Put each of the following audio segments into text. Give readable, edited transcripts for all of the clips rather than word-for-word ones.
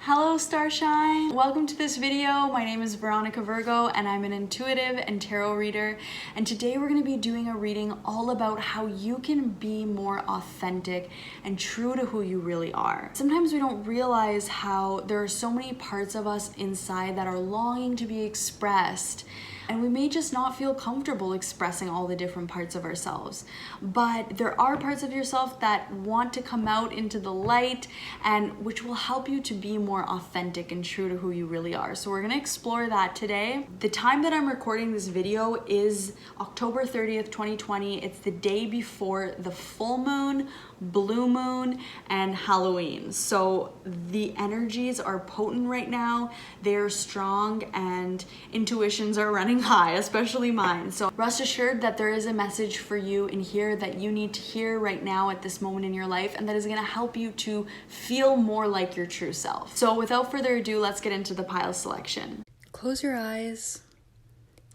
Hello Starshine! Welcome to this video. My name is Veronica Virgo and I'm an intuitive and tarot reader, and today we're going to be doing a reading all about how you can be more authentic and true to who you really are. Sometimes we don't realize how there are so many parts of us inside that are longing to be expressed, and we may just not feel comfortable expressing all the different parts of ourselves. But there are parts of yourself that want to come out into the light and which will help you to be more authentic and true to who you really are. So we're gonna explore that today. The time that I'm recording this video is October 30th, 2020. It's the day before the full moon, blue moon, and Halloween. So the energies are potent right now. They're strong and intuitions are running high, especially mine. So rest assured that there is a message for you in here that you need to hear right now at this moment in your life, and that is going to help you to feel more like your true self. So without further ado, let's get into the pile selection. Close your eyes.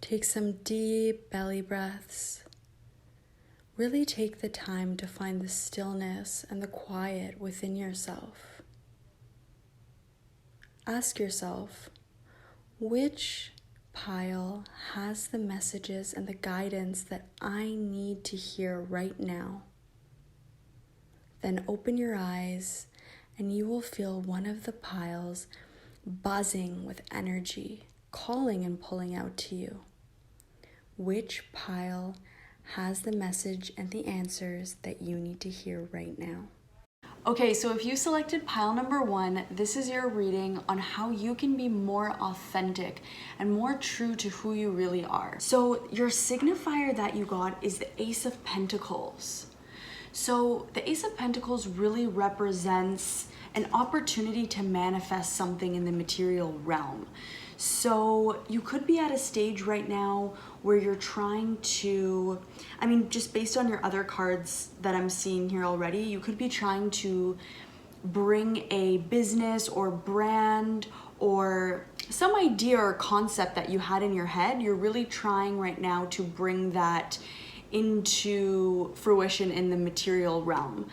Take some deep belly breaths. Really take the time to find the stillness and the quiet within yourself. Ask yourself, which pile has the messages and the guidance that I need to hear right now? Then open your eyes and you will feel one of the piles buzzing with energy, calling and pulling out to you. Which pile has the message and the answers that you need to hear right now? Okay, so if you selected pile number 1, this is your reading on how you can be more authentic and more true to who you really are. So your signifier that you got is the Ace of Pentacles. So the Ace of Pentacles really represents an opportunity to manifest something in the material realm. So you could be at a stage right now where you're trying to, just based on your other cards that I'm seeing here already, you could be trying to bring a business or brand or some idea or concept that you had in your head. You're really trying right now to bring that into fruition in the material realm.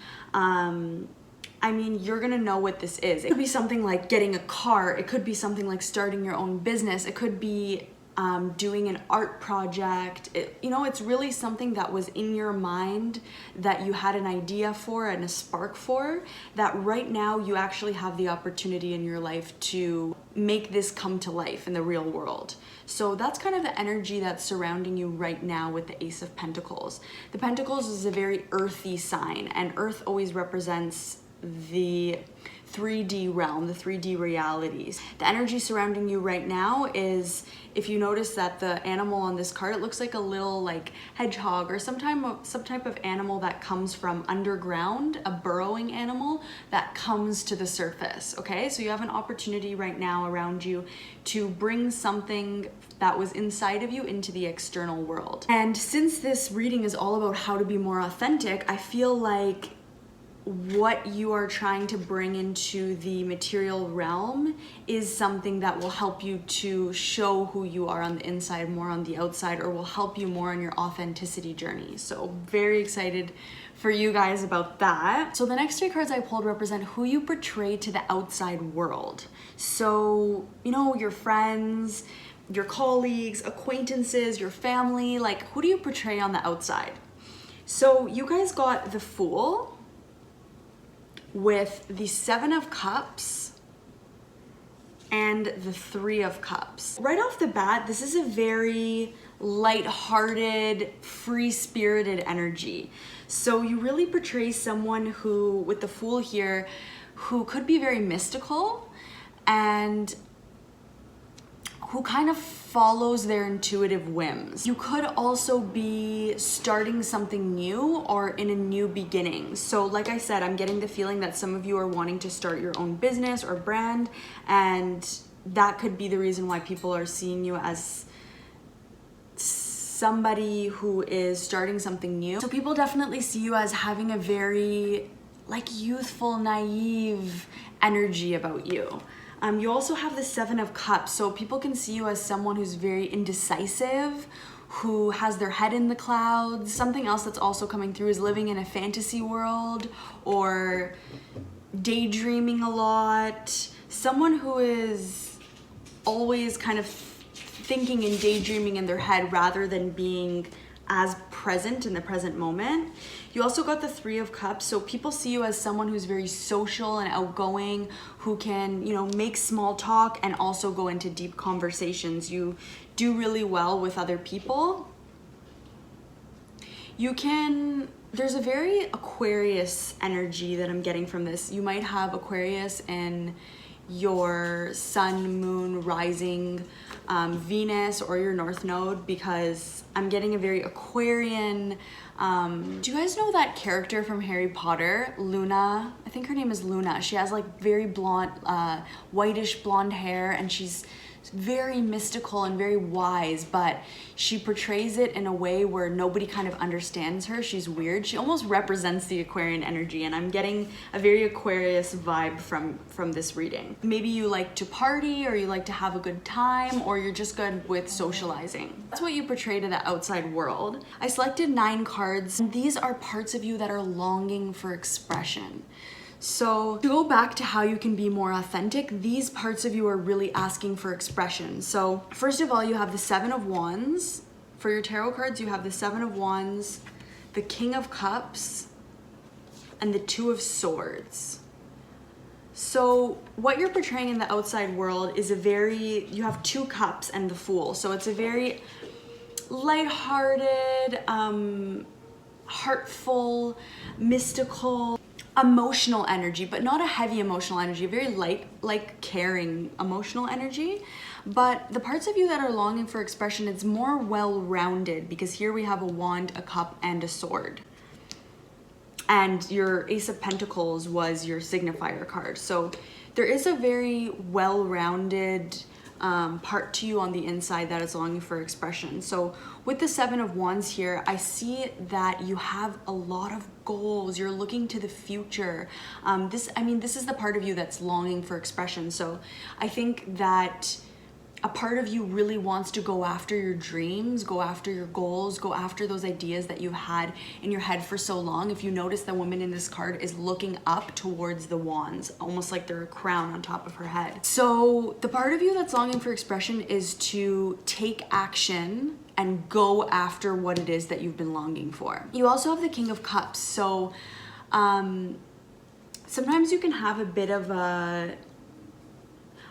You're gonna know what this is. It could be something like getting a car. It could be something like starting your own business. It could be doing an art project. It's really something that was in your mind that you had an idea for and a spark for, that right now you actually have the opportunity in your life to make this come to life in the real world. So that's kind of the energy that's surrounding you right now with the Ace of Pentacles. The Pentacles is a very earthy sign, and earth always represents the 3D realm, the 3D realities. The energy surrounding you right now is, if you notice that the animal on this card, it looks like a little hedgehog or some type of animal that comes from underground, a burrowing animal that comes to the surface, okay? So you have an opportunity right now around you to bring something that was inside of you into the external world. And since this reading is all about how to be more authentic, I feel like what you are trying to bring into the material realm is something that will help you to show who you are on the inside more on the outside, or will help you more on your authenticity journey. So very excited for you guys about that. So the next 3 cards I pulled represent who you portray to the outside world. So, your friends, your colleagues, acquaintances, your family, who do you portray on the outside? So you guys got the Fool with the 7 of Cups and the 3 of Cups. Right off the bat, this is a very light-hearted, free-spirited energy. So you really portray someone who, with the Fool here, who could be very mystical and who kind of follows their intuitive whims. You could also be starting something new or in a new beginning. So like I said, I'm getting the feeling that some of you are wanting to start your own business or brand, and that could be the reason why people are seeing you as somebody who is starting something new. So people definitely see you as having a very youthful, naive energy about you. You also have the 7 of Cups, so people can see you as someone who's very indecisive, who has their head in the clouds. Something else that's also coming through is living in a fantasy world or daydreaming a lot. someone who is always kind of thinking and daydreaming in their head rather than being as present in the present moment. You also got the Three of Cups, so people see you as someone who's very social and outgoing, who can, you know, make small talk and also go into deep conversations. You do really well with other people. There's a very Aquarius energy that I'm getting from this. You might have Aquarius in your sun, moon, rising, Venus, or your North Node, because I'm getting a very Aquarian. Do you guys know that character from Harry Potter, Luna? I think her name is Luna. She has like very blonde, whitish blonde hair, and she's very mystical and very wise, but she portrays it in a way where nobody kind of understands her. She's weird. She almost represents the Aquarian energy, and I'm getting a very Aquarius vibe from this reading. Maybe you like to party, or you like to have a good time, or you're just good with socializing. That's what you portray to the outside world. I selected 9 cards. These are parts of you that are longing for expression. So to go back to how you can be more authentic, these parts of you are really asking for expression. So first of all, you have the 7 of Wands. For your tarot cards, you have the 7 of Wands, the King of Cups, and the 2 of Swords. So what you're portraying in the outside world is you have 2 cups and the Fool. So it's a very lighthearted, heartful, mystical, emotional energy, but not a heavy emotional energy, a very light, like caring emotional energy. But the parts of you that are longing for expression, it's more well-rounded, because here we have a wand, a cup, and a sword. And your Ace of Pentacles was your signifier card. So there is a very well-rounded part to you on the inside that is longing for expression. So with the 7 of Wands here, I see that you have a lot of goals. You're looking to the future. This is the part of you that's longing for expression. So I think that a part of you really wants to go after your dreams, go after your goals, go after those ideas that you've had in your head for so long. If you notice, the woman in this card is looking up towards the wands, almost like they're a crown on top of her head. So the part of you that's longing for expression is to take action and go after what it is that you've been longing for. You also have the King of Cups. So sometimes you can have a bit of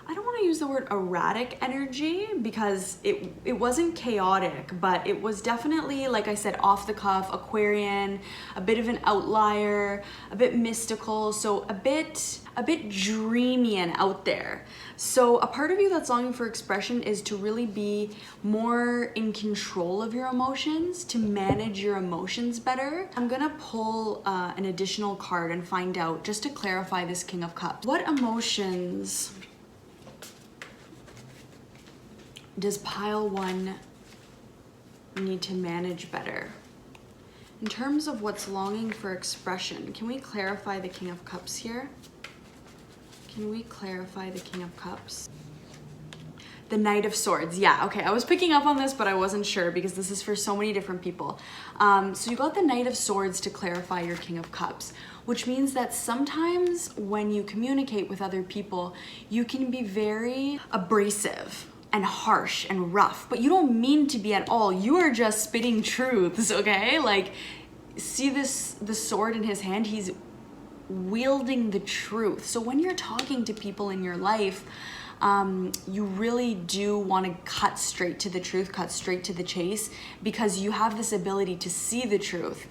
I don't want to use the word erratic energy, because it wasn't chaotic, but it was definitely, like I said, off the cuff, Aquarian, a bit of an outlier, a bit mystical, so a bit dreamy and out there. So a part of you that's longing for expression is to really be more in control of your emotions, to manage your emotions better. I'm gonna pull an additional card and find out, just to clarify this King of Cups. What emotions does pile 1 need to manage better? In terms of what's longing for expression, can we clarify the King of Cups here? Can we clarify the King of Cups? The Knight of Swords. Yeah, okay, I was picking up on this, but I wasn't sure, because this is for so many different people. So you got the Knight of Swords to clarify your King of Cups, which means that sometimes when you communicate with other people, you can be very abrasive and harsh and rough, but you don't mean to be at all. You are just spitting truths, okay? Like, see the sword in his hand? He's wielding the truth. So when you're talking to people in your life, you really do want to cut straight to the truth, cut straight to the chase, because you have this ability to see the truth.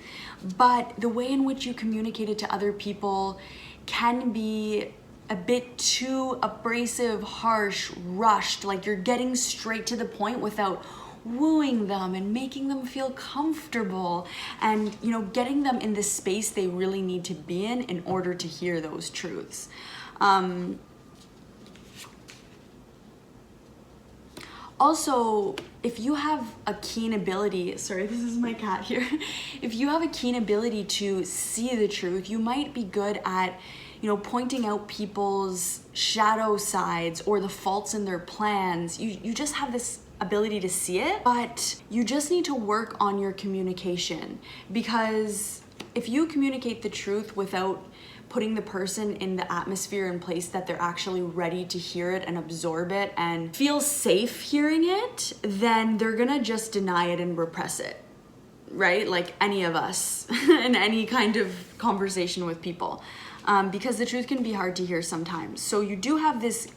But the way in which you communicate it to other people can be a bit too abrasive, harsh, rushed, like you're getting straight to the point without wooing them and making them feel comfortable, and, you know, getting them in the space they really need to be in order to hear those truths. Also, if you have a keen ability, sorry, this is my cat here. If you have a keen ability to see the truth, you might be good at, you know, pointing out people's shadow sides or the faults in their plans. You just have this ability to see it, but you just need to work on your communication, because if you communicate the truth without putting the person in the atmosphere and place that they're actually ready to hear it and absorb it and feel safe hearing it, then they're gonna just deny it and repress it, right? Like any of us in any kind of conversation with people, because the truth can be hard to hear sometimes. So you do have this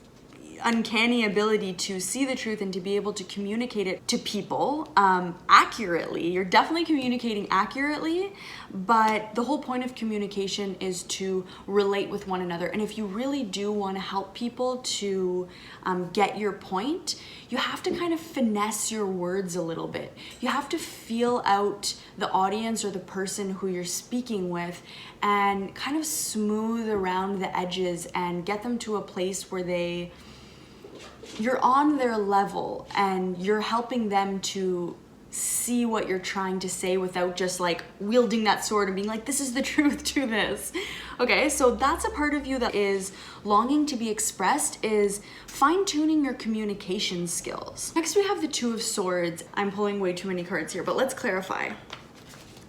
uncanny ability to see the truth and to be able to communicate it to people accurately. You're definitely communicating accurately, but the whole point of communication is to relate with one another. And if you really do want to help people to get your point, you have to kind of finesse your words a little bit. You have to feel out the audience or the person who you're speaking with and kind of smooth around the edges and get them to a place where you're on their level and you're helping them to see what you're trying to say without just like wielding that sword and being like, this is the truth, do this. Okay, so that's a part of you that is longing to be expressed, is fine-tuning your communication skills. Next we have the Two of Swords. I'm pulling way too many cards here, but let's clarify.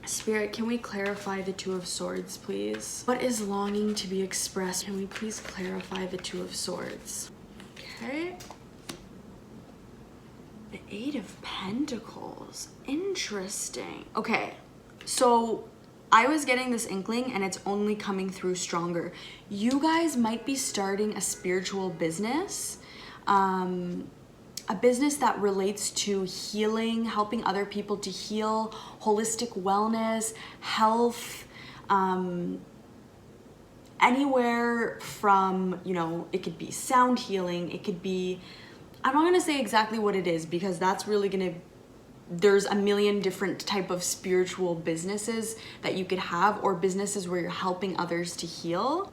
Spirit, can we clarify the Two of Swords, please? What is longing to be expressed? Can we please clarify the Two of Swords? Okay. The Eight of Pentacles. Interesting. Okay, so I was getting this inkling and it's only coming through stronger. You guys might be starting a spiritual business, a business that relates to healing, helping other people to heal, holistic wellness, health, anywhere from, you know, it could be sound healing, it could be, I'm not gonna say exactly what it is because that's really gonna, there's a million different type of spiritual businesses that you could have, or businesses where you're helping others to heal.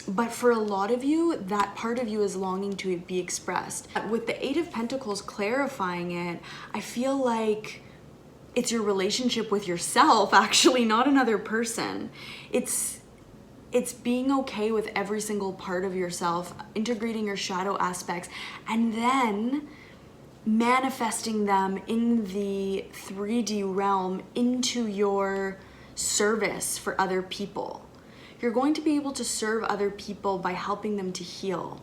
But for a lot of you, that part of you is longing to be expressed. With the Eight of Pentacles clarifying it, I feel like it's your relationship with yourself, actually, not another person. It's being okay with every single part of yourself, integrating your shadow aspects, and then manifesting them in the 3D realm into your service for other people. You're going to be able to serve other people by helping them to heal.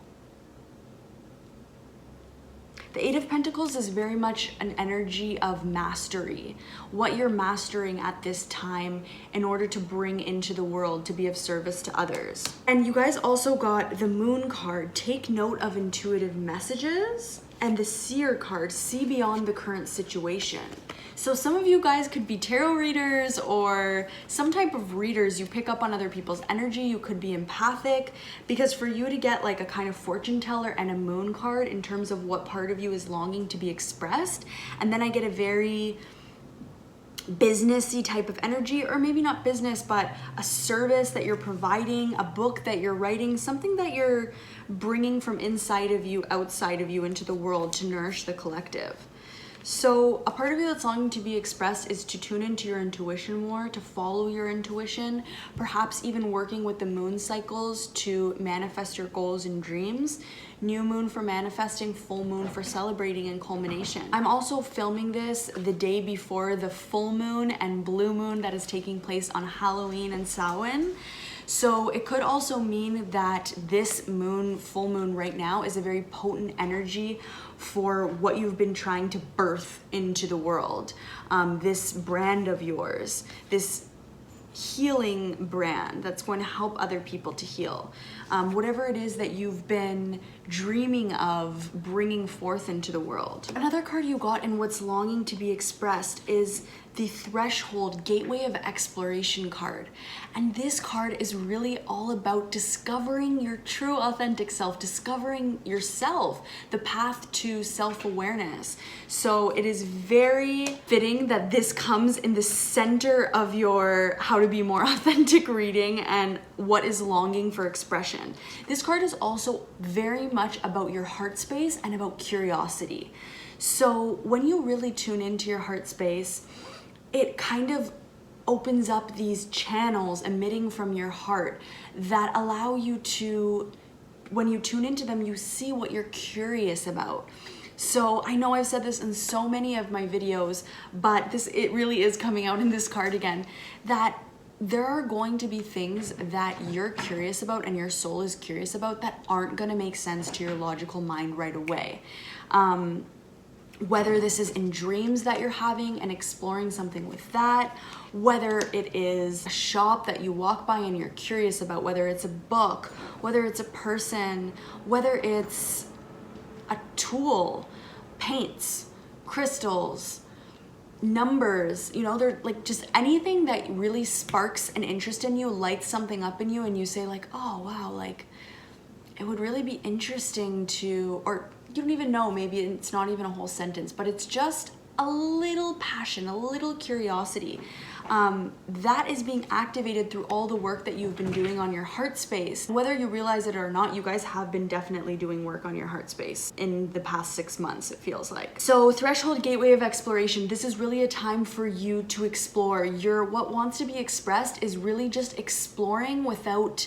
The Eight of Pentacles is very much an energy of mastery, what you're mastering at this time in order to bring into the world to be of service to others. And you guys also got the Moon card, take note of intuitive messages, and the Seer card, see beyond the current situation. So some of you guys could be tarot readers or some type of readers. You pick up on other people's energy. You could be empathic, because for you to get like a kind of fortune teller and a Moon card in terms of what part of you is longing to be expressed, and then I get a very businessy type of energy, or maybe not business, but a service that you're providing, a book that you're writing, something that you're bringing from inside of you, outside of you into the world to nourish the collective. So a part of you that's longing to be expressed is to tune into your intuition more, to follow your intuition, perhaps even working with the moon cycles to manifest your goals and dreams. New moon for manifesting, full moon for celebrating and culmination. I'm also filming this the day before the full moon and blue moon that is taking place on Halloween and Samhain. So it could also mean that this moon, full moon right now, is a very potent energy for what you've been trying to birth into the world. This brand of yours, this healing brand that's going to help other people to heal. Whatever it is that you've been dreaming of bringing forth into the world. Another card you got in what's longing to be expressed is the Threshold Gateway of Exploration card. And this card is really all about discovering your true authentic self, discovering yourself, the path to self-awareness. So it is very fitting that this comes in the center of your How to Be More Authentic reading and what is longing for expression. This card is also very much about your heart space and about curiosity. So when you really tune into your heart space, it kind of opens up these channels emitting from your heart that allow you to, when you tune into them, you see what you're curious about. So I know I've said this in so many of my videos, but it really is coming out in this card again, that there are going to be things that you're curious about and your soul is curious about that aren't going to make sense to your logical mind right away. Whether this is in dreams that you're having and exploring something with that, whether it is a shop that you walk by and you're curious about, whether it's a book, whether it's a person, whether it's a tool, paints, crystals, numbers, you know, they're like just anything that really sparks an interest in you, lights something up in you, and you say like, oh wow, like it would really be interesting to, or you don't even know, maybe it's not even a whole sentence, but it's just a little passion, a little curiosity that is being activated through all the work that you've been doing on your heart space. Whether you realize it or not, you guys have been definitely doing work on your heart space in the past 6 months, it feels like. So threshold, gateway of exploration, this is really a time for you to explore. What wants to be expressed is really just exploring without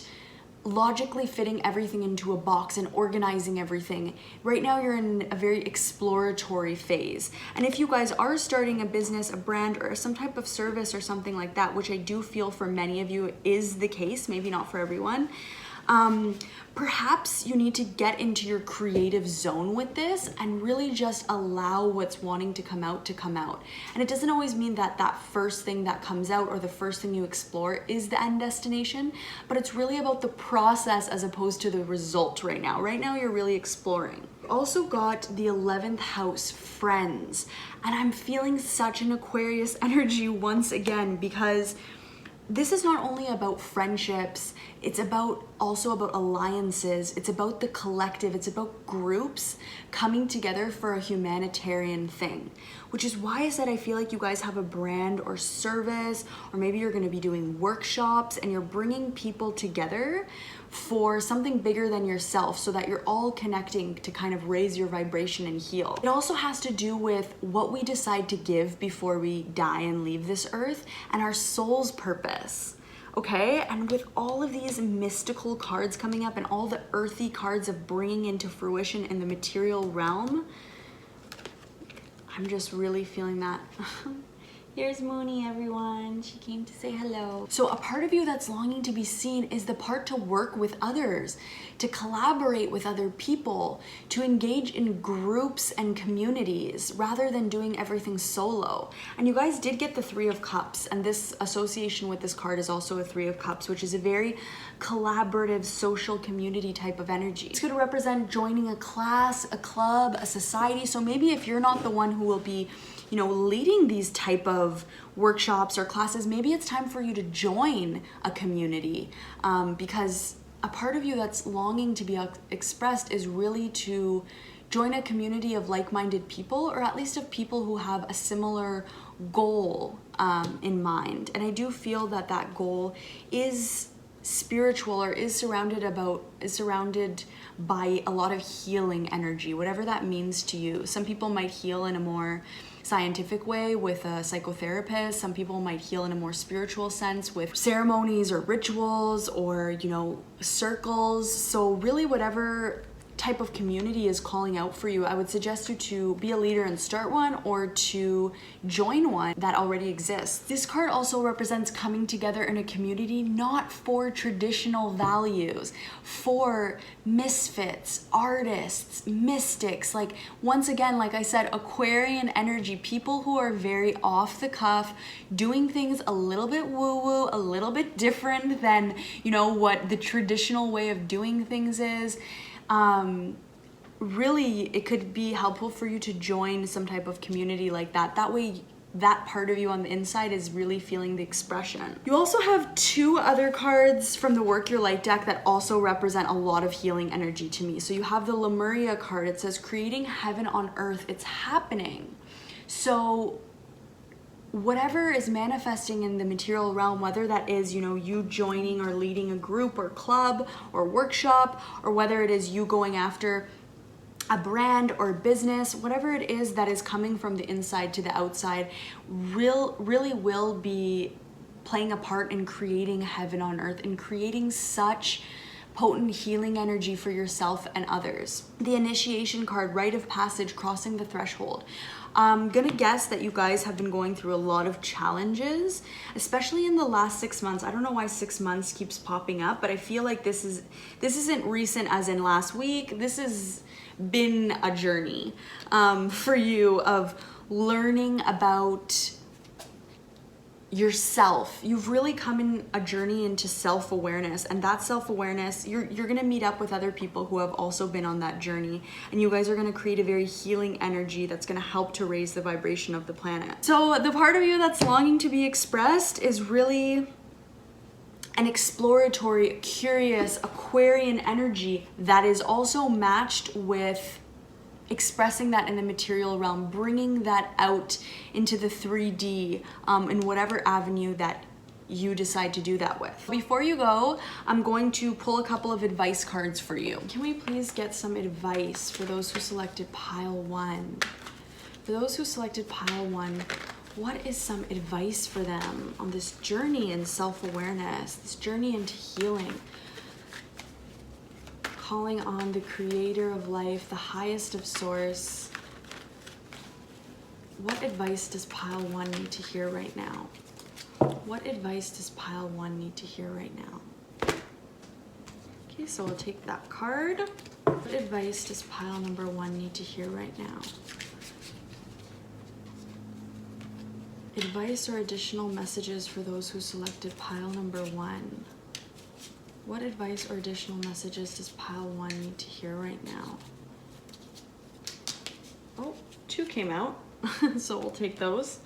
logically fitting everything into a box and organizing everything. Right now you're in a very exploratory phase. And if you guys are starting a business, a brand, or some type of service or something like that, which I do feel for many of you is the case, maybe not for everyone, perhaps you need to get into your creative zone with this and really just allow what's wanting to come out to come out. And it doesn't always mean that that first thing that comes out or the first thing you explore is the end destination, but it's really about the process as opposed to the result right now. Right now you're really exploring. Also got the 11th house, friends, and I'm feeling such an Aquarius energy once again, because this is not only about friendships, it's also about alliances, it's about the collective, it's about groups coming together for a humanitarian thing, which is why I said I feel like you guys have a brand or service, or maybe you're gonna be doing workshops and you're bringing people together for something bigger than yourself so that you're all connecting to kind of raise your vibration and heal. It also has to do with what we decide to give before we die and leave this earth and our soul's purpose. Okay, and with all of these mystical cards coming up and all the earthy cards of bringing into fruition in the material realm, I'm just really feeling that. Here's Mooney, everyone. She came to say hello. So a part of you that's longing to be seen is the part to work with others, to collaborate with other people, to engage in groups and communities rather than doing everything solo. And you guys did get the 3 of Cups, and this association with this card is also a 3 of Cups, which is a very collaborative social community type of energy. This could represent joining a class, a club, a society. So maybe if you're not the one who will be, you know, leading these type of workshops or classes, maybe it's time for you to join a community, because a part of you that's longing to be expressed is really to join a community of like-minded people, or at least of people who have a similar goal in mind. And I do feel that that goal is spiritual, or is surrounded by a lot of healing energy, whatever that means to you. Some people might heal in a more scientific way with a psychotherapist. Some people might heal in a more spiritual sense with ceremonies or rituals or, you know, circles. So really whatever type of community is calling out for you, I would suggest you to be a leader and start one, or to join one that already exists. This card also represents coming together in a community not for traditional values, for misfits, artists, mystics, like once again, like I said, Aquarian energy, people who are very off the cuff, doing things a little bit woo-woo, a little bit different than, you know, what the traditional way of doing things is. Really, it could be helpful for you to join some type of community like that. That way, that part of you on the inside is really feeling the expression. You also have 2 other cards from the Work Your Light deck that also represent a lot of healing energy to me. So you have the Lemuria card. It says, creating heaven on earth. It's happening. So whatever is manifesting in the material realm, whether that is, you know, you joining or leading a group or club or workshop, or whether it is you going after a brand or business, whatever it is that is coming from the inside to the outside, really will be playing a part in creating heaven on earth and creating such potent healing energy for yourself and others. The initiation card, rite of passage, crossing the threshold. I'm gonna guess that you guys have been going through a lot of challenges, especially in the last 6 months. I don't know why 6 months keeps popping up, but I feel like this isn't recent as in last week. This has been a journey for you of learning about yourself. You've really come in a journey into self-awareness, and that self-awareness, you're gonna meet up with other people who have also been on that journey, and you guys are gonna create a very healing energy that's gonna help to raise the vibration of the planet. So the part of you that's longing to be expressed is really an exploratory, curious, Aquarian energy that is also matched with expressing that in the material realm, bringing that out into the 3D in whatever avenue that you decide to do that with. Before you go, I'm going to pull a couple of advice cards for you. Can we please get some advice for those who selected pile 1? For those who selected pile 1, what is some advice for them on this journey in self-awareness, this journey into healing? Calling on the creator of life, the highest of source. What advice does pile 1 need to hear right now? What advice does pile 1 need to hear right now? Okay, so I'll take that card. What advice does pile number 1 need to hear right now? Advice or additional messages for those who selected pile number 1. What advice or additional messages does pile 1 need to hear right now? Oh, 2 came out, so we'll take those.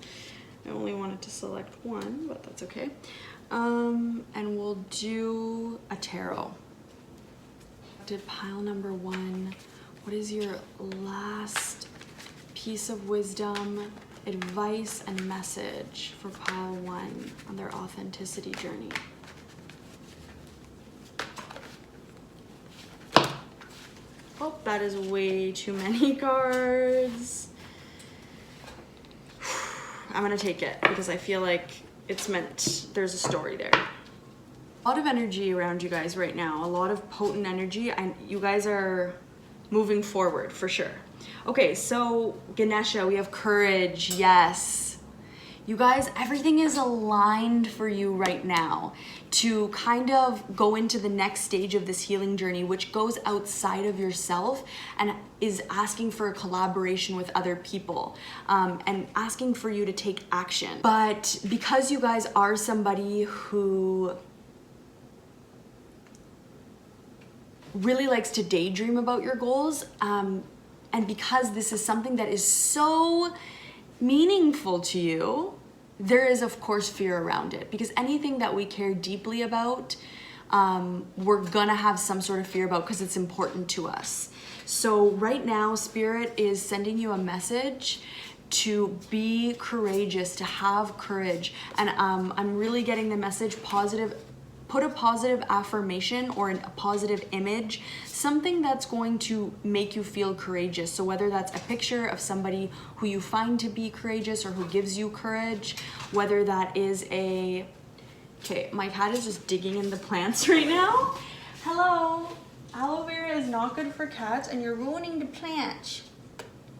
I only wanted to select 1, but that's okay. And we'll do a tarot. Did pile number 1, what is your last piece of wisdom, advice, and message for pile 1 on their authenticity journey? Oh, that is way too many cards. I'm gonna take it because I feel like it's meant, there's a story there. A lot of energy around you guys right now, a lot of potent energy, and you guys are moving forward for sure. Okay, so Ganesha, we have courage, yes. You guys, everything is aligned for you right now to kind of go into the next stage of this healing journey, which goes outside of yourself and is asking for a collaboration with other people and asking for you to take action. But because you guys are somebody who really likes to daydream about your goals, and because this is something that is so meaningful to you, there is of course fear around it, because anything that we care deeply about, we're gonna have some sort of fear about because it's important to us. So right now, Spirit is sending you a message to be courageous, to have courage. And I'm really getting the message positive. Put a positive affirmation or a positive image, something that's going to make you feel courageous. So whether that's a picture of somebody who you find to be courageous or who gives you courage, whether that is a... Okay, my cat is just digging in the plants right now. Hello, aloe vera is not good for cats and you're ruining the plants.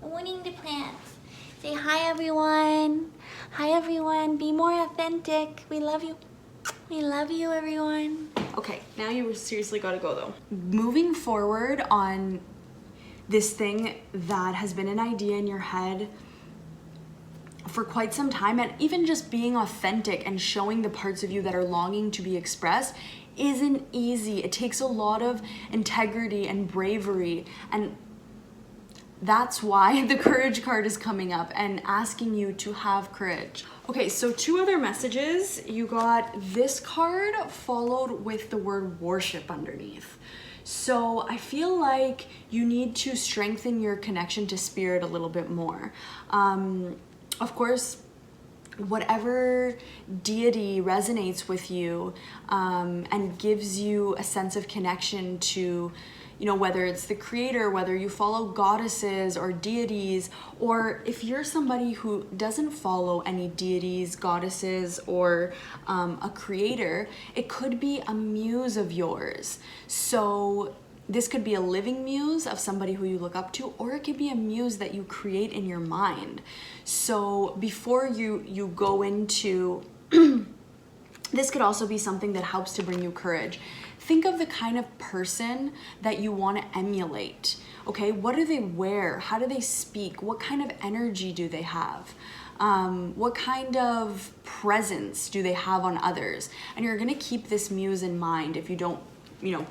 Ruining the plants. Say hi everyone. Hi everyone, be more authentic. We love you. We love you, everyone. Okay, now you seriously gotta go though. Moving forward on this thing that has been an idea in your head for quite some time, and even just being authentic and showing the parts of you that are longing to be expressed isn't easy. It takes a lot of integrity and bravery, and that's why the courage card is coming up and asking you to have courage. Okay, so 2 other messages. You got this card followed with the word worship underneath. So I feel like you need to strengthen your connection to spirit a little bit more. Of course, whatever deity resonates with you and gives you a sense of connection to, you know, whether it's the creator, whether you follow goddesses or deities, or if you're somebody who doesn't follow any deities, goddesses, or a creator, it could be a muse of yours. So This could be a living muse of somebody who you look up to, or it could be a muse that you create in your mind. So before you go into, this could also be something that helps to bring you courage. Think of the kind of person that you want to emulate. Okay, what do they wear? How do they speak? What kind of energy do they have? What kind of presence do they have on others? And you're gonna keep this muse in mind if you don't,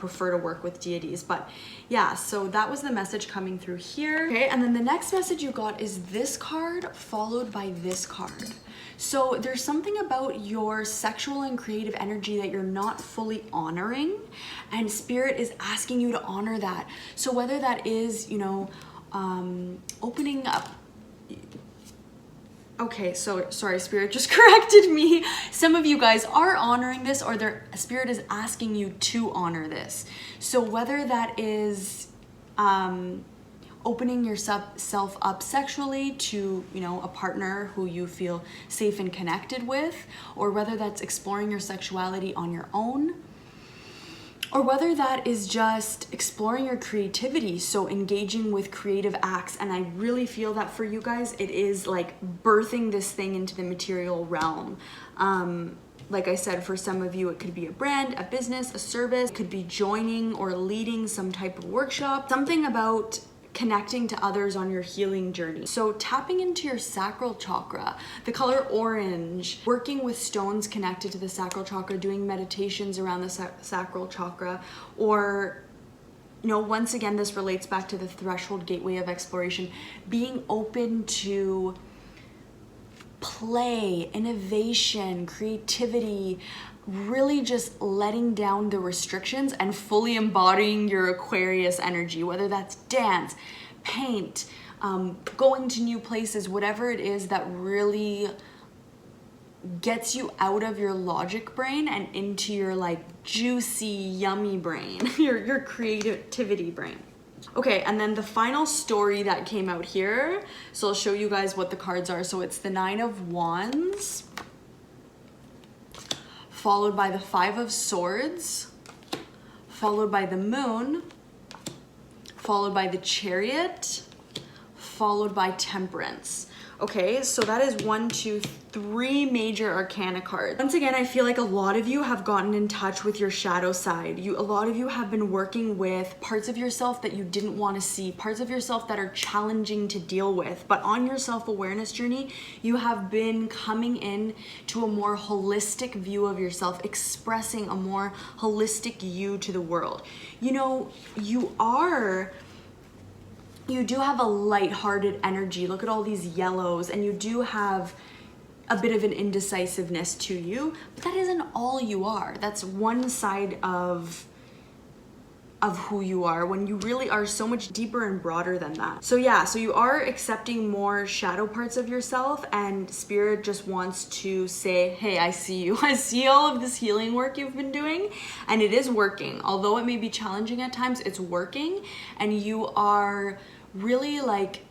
prefer to work with deities. But yeah, so that was the message coming through here. Okay, and then the next message you got is this card followed by this card. So there's something about your sexual and creative energy that you're not fully honoring, and Spirit is asking you to honor that. So whether that is, opening up. Okay, so sorry, Spirit just corrected me. Some of you guys are honoring this, or their Spirit is asking you to honor this. So whether that is opening yourself up sexually to, a partner who you feel safe and connected with, or whether that's exploring your sexuality on your own, or whether that is just exploring your creativity, so engaging with creative acts. And I really feel that for you guys, it is like birthing this thing into the material realm. Like I said, for some of you, it could be a brand, a business, a service. It could be joining or leading some type of workshop. Something about connecting to others on your healing journey. So tapping into your sacral chakra, the color orange, working with stones connected to the sacral chakra, doing meditations around the sacral chakra, or once again, this relates back to the threshold gateway of exploration, being open to play, innovation, creativity, really just letting down the restrictions and fully embodying your Aquarius energy, whether that's dance, paint, going to new places, whatever it is that really gets you out of your logic brain and into your like juicy, yummy brain, your creativity brain. Okay, and then the final story that came out here, so I'll show you guys what the cards are. So it's the 9 of Wands, followed by the 5 of Swords, followed by the Moon, followed by the Chariot, followed by Temperance. Okay, so that is 1, 2, 3 major arcana cards. Once again, I feel like a lot of you have gotten in touch with your shadow side. A lot of you have been working with parts of yourself that you didn't want to see, parts of yourself that are challenging to deal with. But on your self-awareness journey, you have been coming in to a more holistic view of yourself, expressing a more holistic you to the world. You do have a light-hearted energy. Look at all these yellows, and you do have a bit of an indecisiveness to you, but that isn't all you are. That's one side of who you are, when you really are so much deeper and broader than that. So yeah, so you are accepting more shadow parts of yourself, and Spirit just wants to say, hey, I see you. I see all of this healing work you've been doing, and it is working. Although it may be challenging at times, it's working, and you are really like,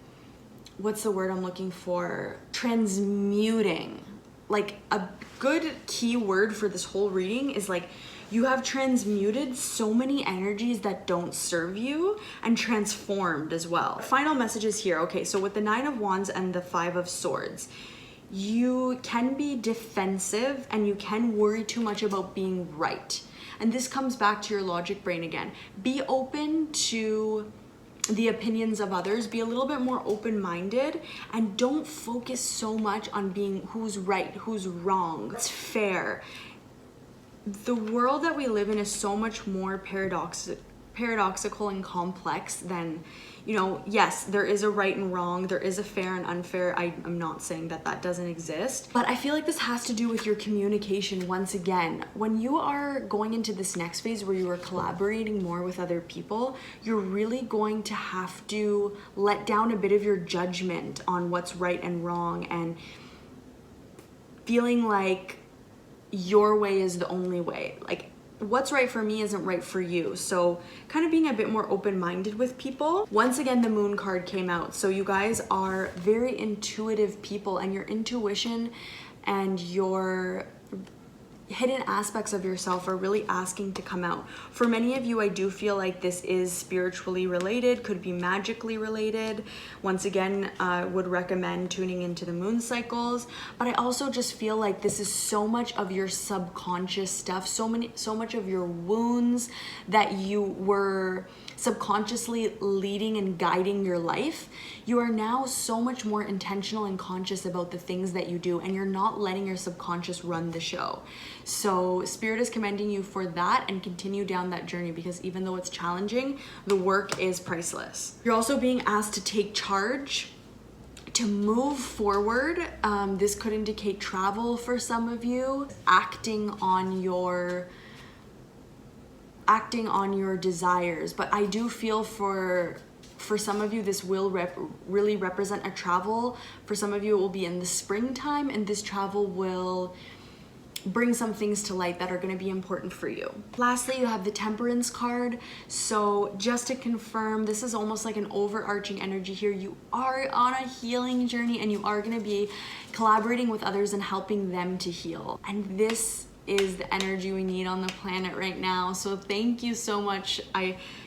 what's the word I'm looking for? Transmuting. Like a good key word for this whole reading is like, you have transmuted so many energies that don't serve you and transformed as well. Final messages here. Okay, so with the 9 of Wands and the 5 of Swords, you can be defensive and you can worry too much about being right. And this comes back to your logic brain again. Be open to the opinions of others, be a little bit more open-minded, and don't focus so much on being who's right, who's wrong. It's fair. The world that we live in is so much more paradoxical and complex than, yes, there is a right and wrong, there is a fair and unfair. I'm not saying that that doesn't exist, but I feel like this has to do with your communication once again. When you are going into this next phase where you are collaborating more with other people, you're really going to have to let down a bit of your judgment on what's right and wrong, and feeling like your way is the only way. Like, what's right for me isn't right for you. So kind of being a bit more open-minded with people. Once again, the Moon card came out. So you guys are very intuitive people, and your intuition and your hidden aspects of yourself are really asking to come out. For many of you, I do feel like this is spiritually related, could be magically related. Once again, I would recommend tuning into the moon cycles, but I also just feel like this is so much of your subconscious stuff, so much of your wounds that you were subconsciously leading and guiding your life. You are now so much more intentional and conscious about the things that you do, and you're not letting your subconscious run the show. So Spirit is commending you for that, and continue down that journey, because even though it's challenging, the work is priceless. You're also being asked to take charge, to move forward. This could indicate travel for some of you, acting on your desires. But I do feel for some of you, this will really represent a travel. For some of you, it will be in the springtime, and this travel will bring some things to light that are going to be important for you. Lastly, you have the Temperance card. So just to confirm, this is almost like an overarching energy here. You are on a healing journey, and you are going to be collaborating with others and helping them to heal. And this is the energy we need on the planet right now. So thank you so much.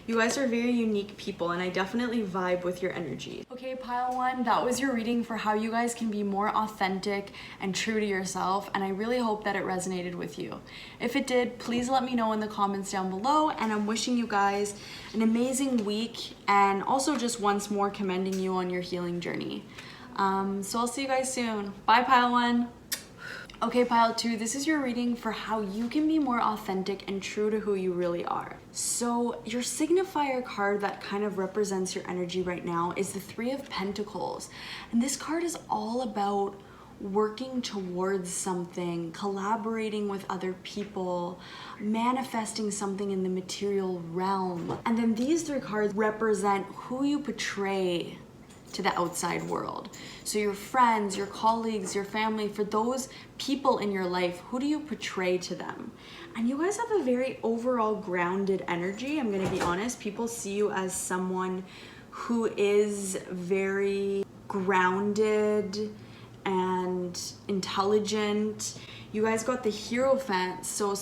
You guys are very unique people, and I definitely vibe with your energy. Okay, pile one, that was your reading for how you guys can be more authentic and true to yourself, and I really hope that it resonated with you. If it did, please let me know in the comments down below, and I'm wishing you guys an amazing week, and also just once more commending you on your healing journey. So I'll see you guys soon. Bye, pile one. Okay, pile two, this is your reading for how you can be more authentic and true to who you really are. So your signifier card that kind of represents your energy right now is the Three of Pentacles. And this card is all about working towards something, collaborating with other people, manifesting something in the material realm. And then these three cards represent who you portray to the outside world. So your friends, your colleagues, your family, for those people in your life, who do you portray to them? And you guys have a very overall grounded energy. I'm gonna be honest, people see you as someone who is very grounded and intelligent. You guys got the Hierophant, so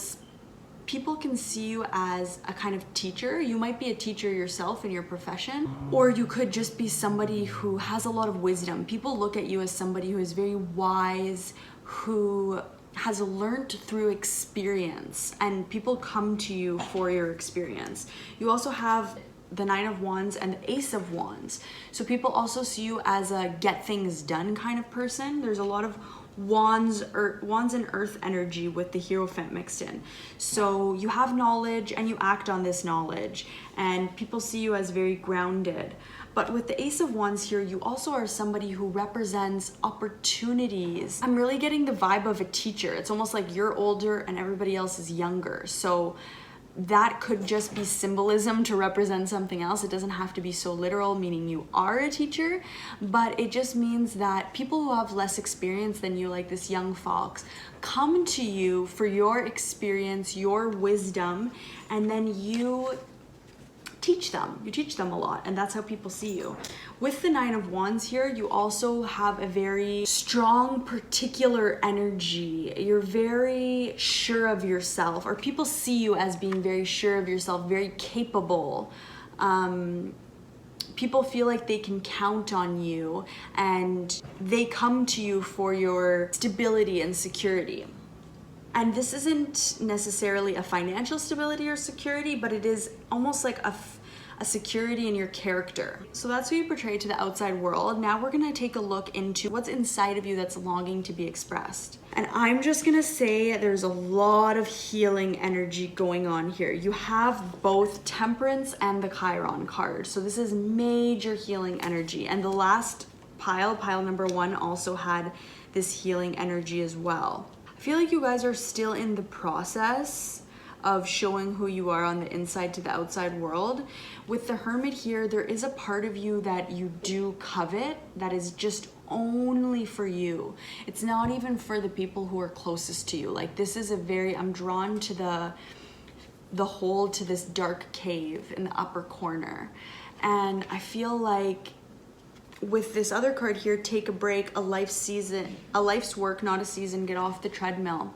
people can see you as a kind of teacher. You might be a teacher yourself in your profession, or you could just be somebody who has a lot of wisdom. People look at you as somebody who is very wise, who has learned through experience, and people come to you for your experience. You also have the Nine of Wands and the Ace of Wands. So people also see you as a get things done kind of person. There's a lot of wands and earth energy with the Hierophant mixed in. So you have knowledge and you act on this knowledge, and people see you as very grounded. But with the Ace of Wands here, you also are somebody who represents opportunities. I'm really getting the vibe of a teacher. It's almost like you're older and everybody else is younger. So that could just be symbolism to represent something else. It doesn't have to be so literal, meaning you are a teacher, but it just means that people who have less experience than you, like this young fox, come to you for your experience, your wisdom, and then you teach them. You teach them a lot, and that's how people see you. With the Nine of Wands here, you also have a very strong, particular energy. You're very sure of yourself, or people see you as being very sure of yourself, very capable. People feel like they can count on you, and they come to you for your stability and security. And this isn't necessarily a financial stability or security, but it is almost like a security in your character. So that's who you portray to the outside world. Now we're gonna take a look into what's inside of you that's longing to be expressed. And I'm just gonna say there's a lot of healing energy going on here. You have both Temperance and the Chiron card. So this is major healing energy. And the last pile number one, also had this healing energy as well. I feel like you guys are still in the process of showing who you are on the inside to the outside world. With the Hermit here, there is a part of you that you do covet that is just only for you. It's not even for the people who are closest to you. Like, this is a very, I'm drawn to the hole to this dark cave in the upper corner. And I feel like with this other card here, take a break, a life's work, not a season, get off the treadmill.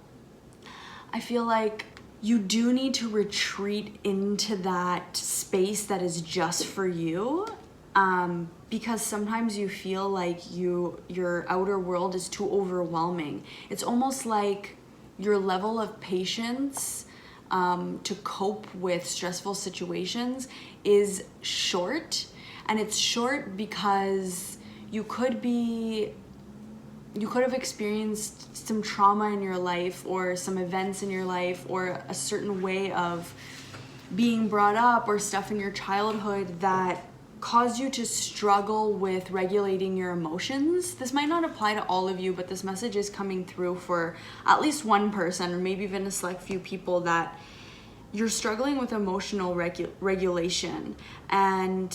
I feel like you do need to retreat into that space that is just for you, because sometimes you feel like your outer world is too overwhelming. It's almost like your level of patience to cope with stressful situations is short, and it's short because you could have experienced some trauma in your life, or some events in your life, or a certain way of being brought up, or stuff in your childhood that caused you to struggle with regulating your emotions. This might not apply to all of you, but this message is coming through for at least one person, or maybe even a select few people, that you're struggling with emotional regulation. And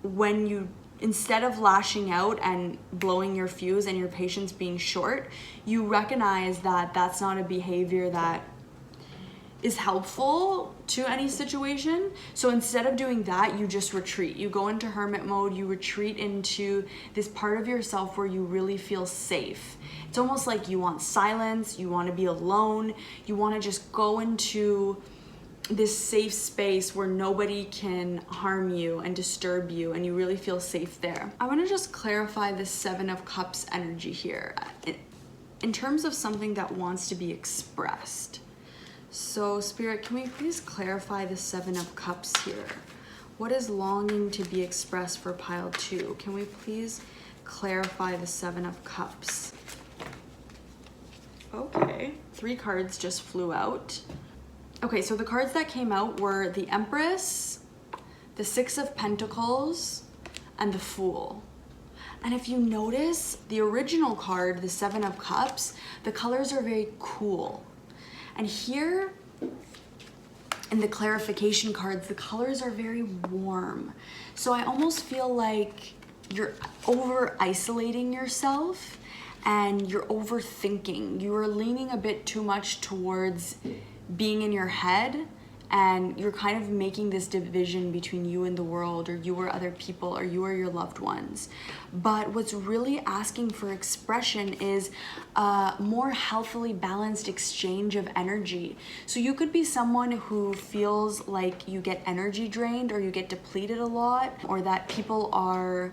when you, instead of lashing out and blowing your fuse and your patience being short, you recognize that that's not a behavior that is helpful to any situation. So instead of doing that, you just retreat. You go into hermit mode, you retreat into this part of yourself where you really feel safe. It's almost like you want silence, you want to be alone, you want to just go into this safe space where nobody can harm you and disturb you, and you really feel safe there. I want to just clarify the Seven of Cups energy here in terms of something that wants to be expressed. So Spirit, can we please clarify the Seven of Cups here? What is longing to be expressed for pile 2? Can we please clarify the Seven of Cups? Okay, 3 cards just flew out. Okay, so the cards that came out were the Empress, the Six of Pentacles, and the Fool. And if you notice, the original card, the Seven of Cups, the colors are very cool. And here, in the clarification cards, the colors are very warm. So I almost feel like you're over-isolating yourself and you're overthinking. You are leaning a bit too much towards being in your head, and you're kind of making this division between you and the world, or you or other people, or you or your loved ones. But what's really asking for expression is a more healthily balanced exchange of energy. So you could be someone who feels like you get energy drained, or you get depleted a lot, or that people are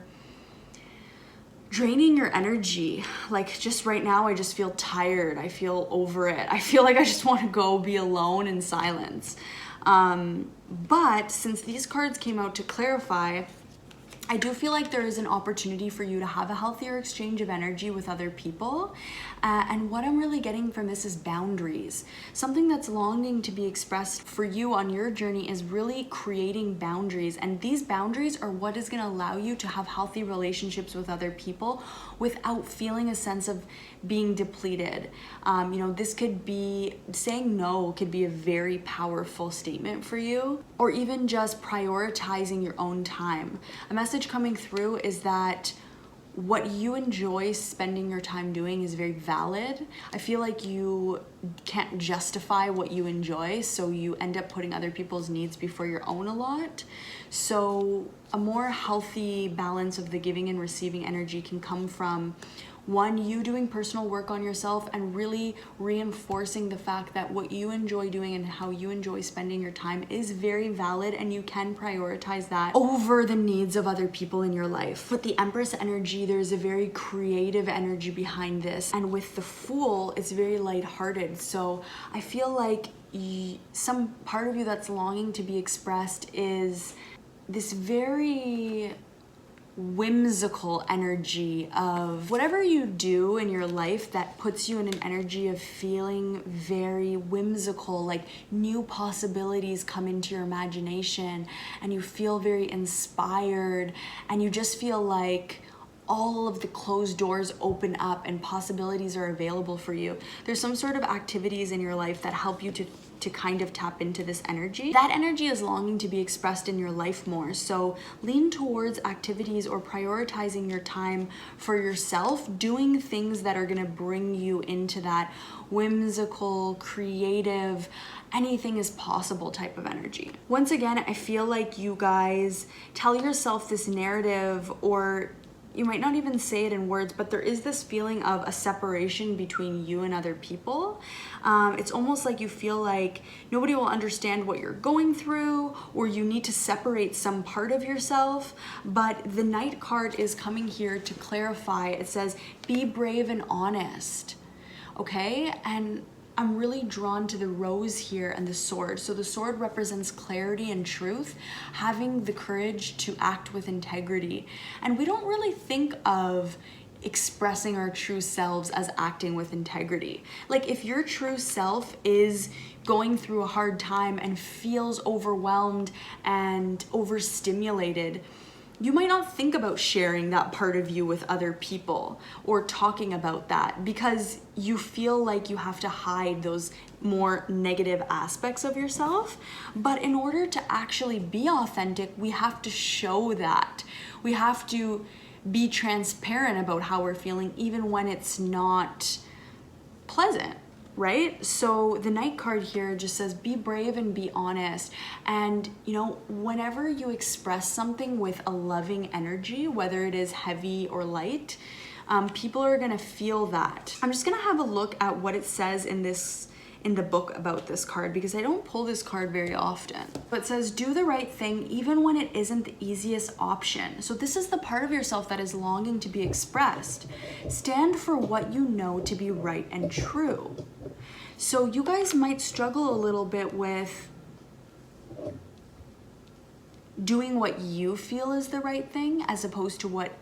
draining your energy. Like, just right now, I just feel tired. I feel over it. I feel like I just want to go be alone in silence. But since these cards came out to clarify, I do feel like there is an opportunity for you to have a healthier exchange of energy with other people. And what I'm really getting from this is boundaries. Something that's longing to be expressed for you on your journey is really creating boundaries. And these boundaries are what is going to allow you to have healthy relationships with other people without feeling a sense of being depleted. This could be, saying no could be a very powerful statement for you, or even just prioritizing your own time. A message coming through is that what you enjoy spending your time doing is very valid. I feel like you can't justify what you enjoy, so you end up putting other people's needs before your own a lot. So a more healthy balance of the giving and receiving energy can come from, one, you doing personal work on yourself and really reinforcing the fact that what you enjoy doing and how you enjoy spending your time is very valid, and you can prioritize that over the needs of other people in your life. With the Empress energy, there's a very creative energy behind this, and with the Fool, it's very lighthearted. So I feel like some part of you that's longing to be expressed is this very whimsical energy of whatever you do in your life that puts you in an energy of feeling very whimsical, like new possibilities come into your imagination and you feel very inspired, and you just feel like all of the closed doors open up and possibilities are available for you. There's some sort of activities in your life that help you to kind of tap into this energy. That energy is longing to be expressed in your life more. So lean towards activities or prioritizing your time for yourself, doing things that are gonna bring you into that whimsical, creative, anything is possible type of energy. Once again, I feel like you guys tell yourself this narrative, or you might not even say it in words, but there is this feeling of a separation between you and other people. It's almost like you feel like nobody will understand what you're going through, or you need to separate some part of yourself. But the Knight card is coming here to clarify. It says, be brave and honest, okay? And I'm really drawn to the rose here and the sword. So the sword represents clarity and truth, having the courage to act with integrity. And we don't really think of expressing our true selves as acting with integrity. Like if your true self is going through a hard time and feels overwhelmed and overstimulated, you might not think about sharing that part of you with other people or talking about that because you feel like you have to hide those more negative aspects of yourself. But in order to actually be authentic, we have to show that. We have to be transparent about how we're feeling, even when it's not pleasant. Right? So the Knight card here just says, be brave and be honest. And, you know, whenever you express something with a loving energy, whether it is heavy or light, people are going to feel that. I'm just going to have a look at what it says in the book about this card, because I don't pull this card very often. But it says, do the right thing even when it isn't the easiest option. So this is the part of yourself that is longing to be expressed. Stand for what you know to be right and true. So you guys might struggle a little bit with doing what you feel is the right thing as opposed to what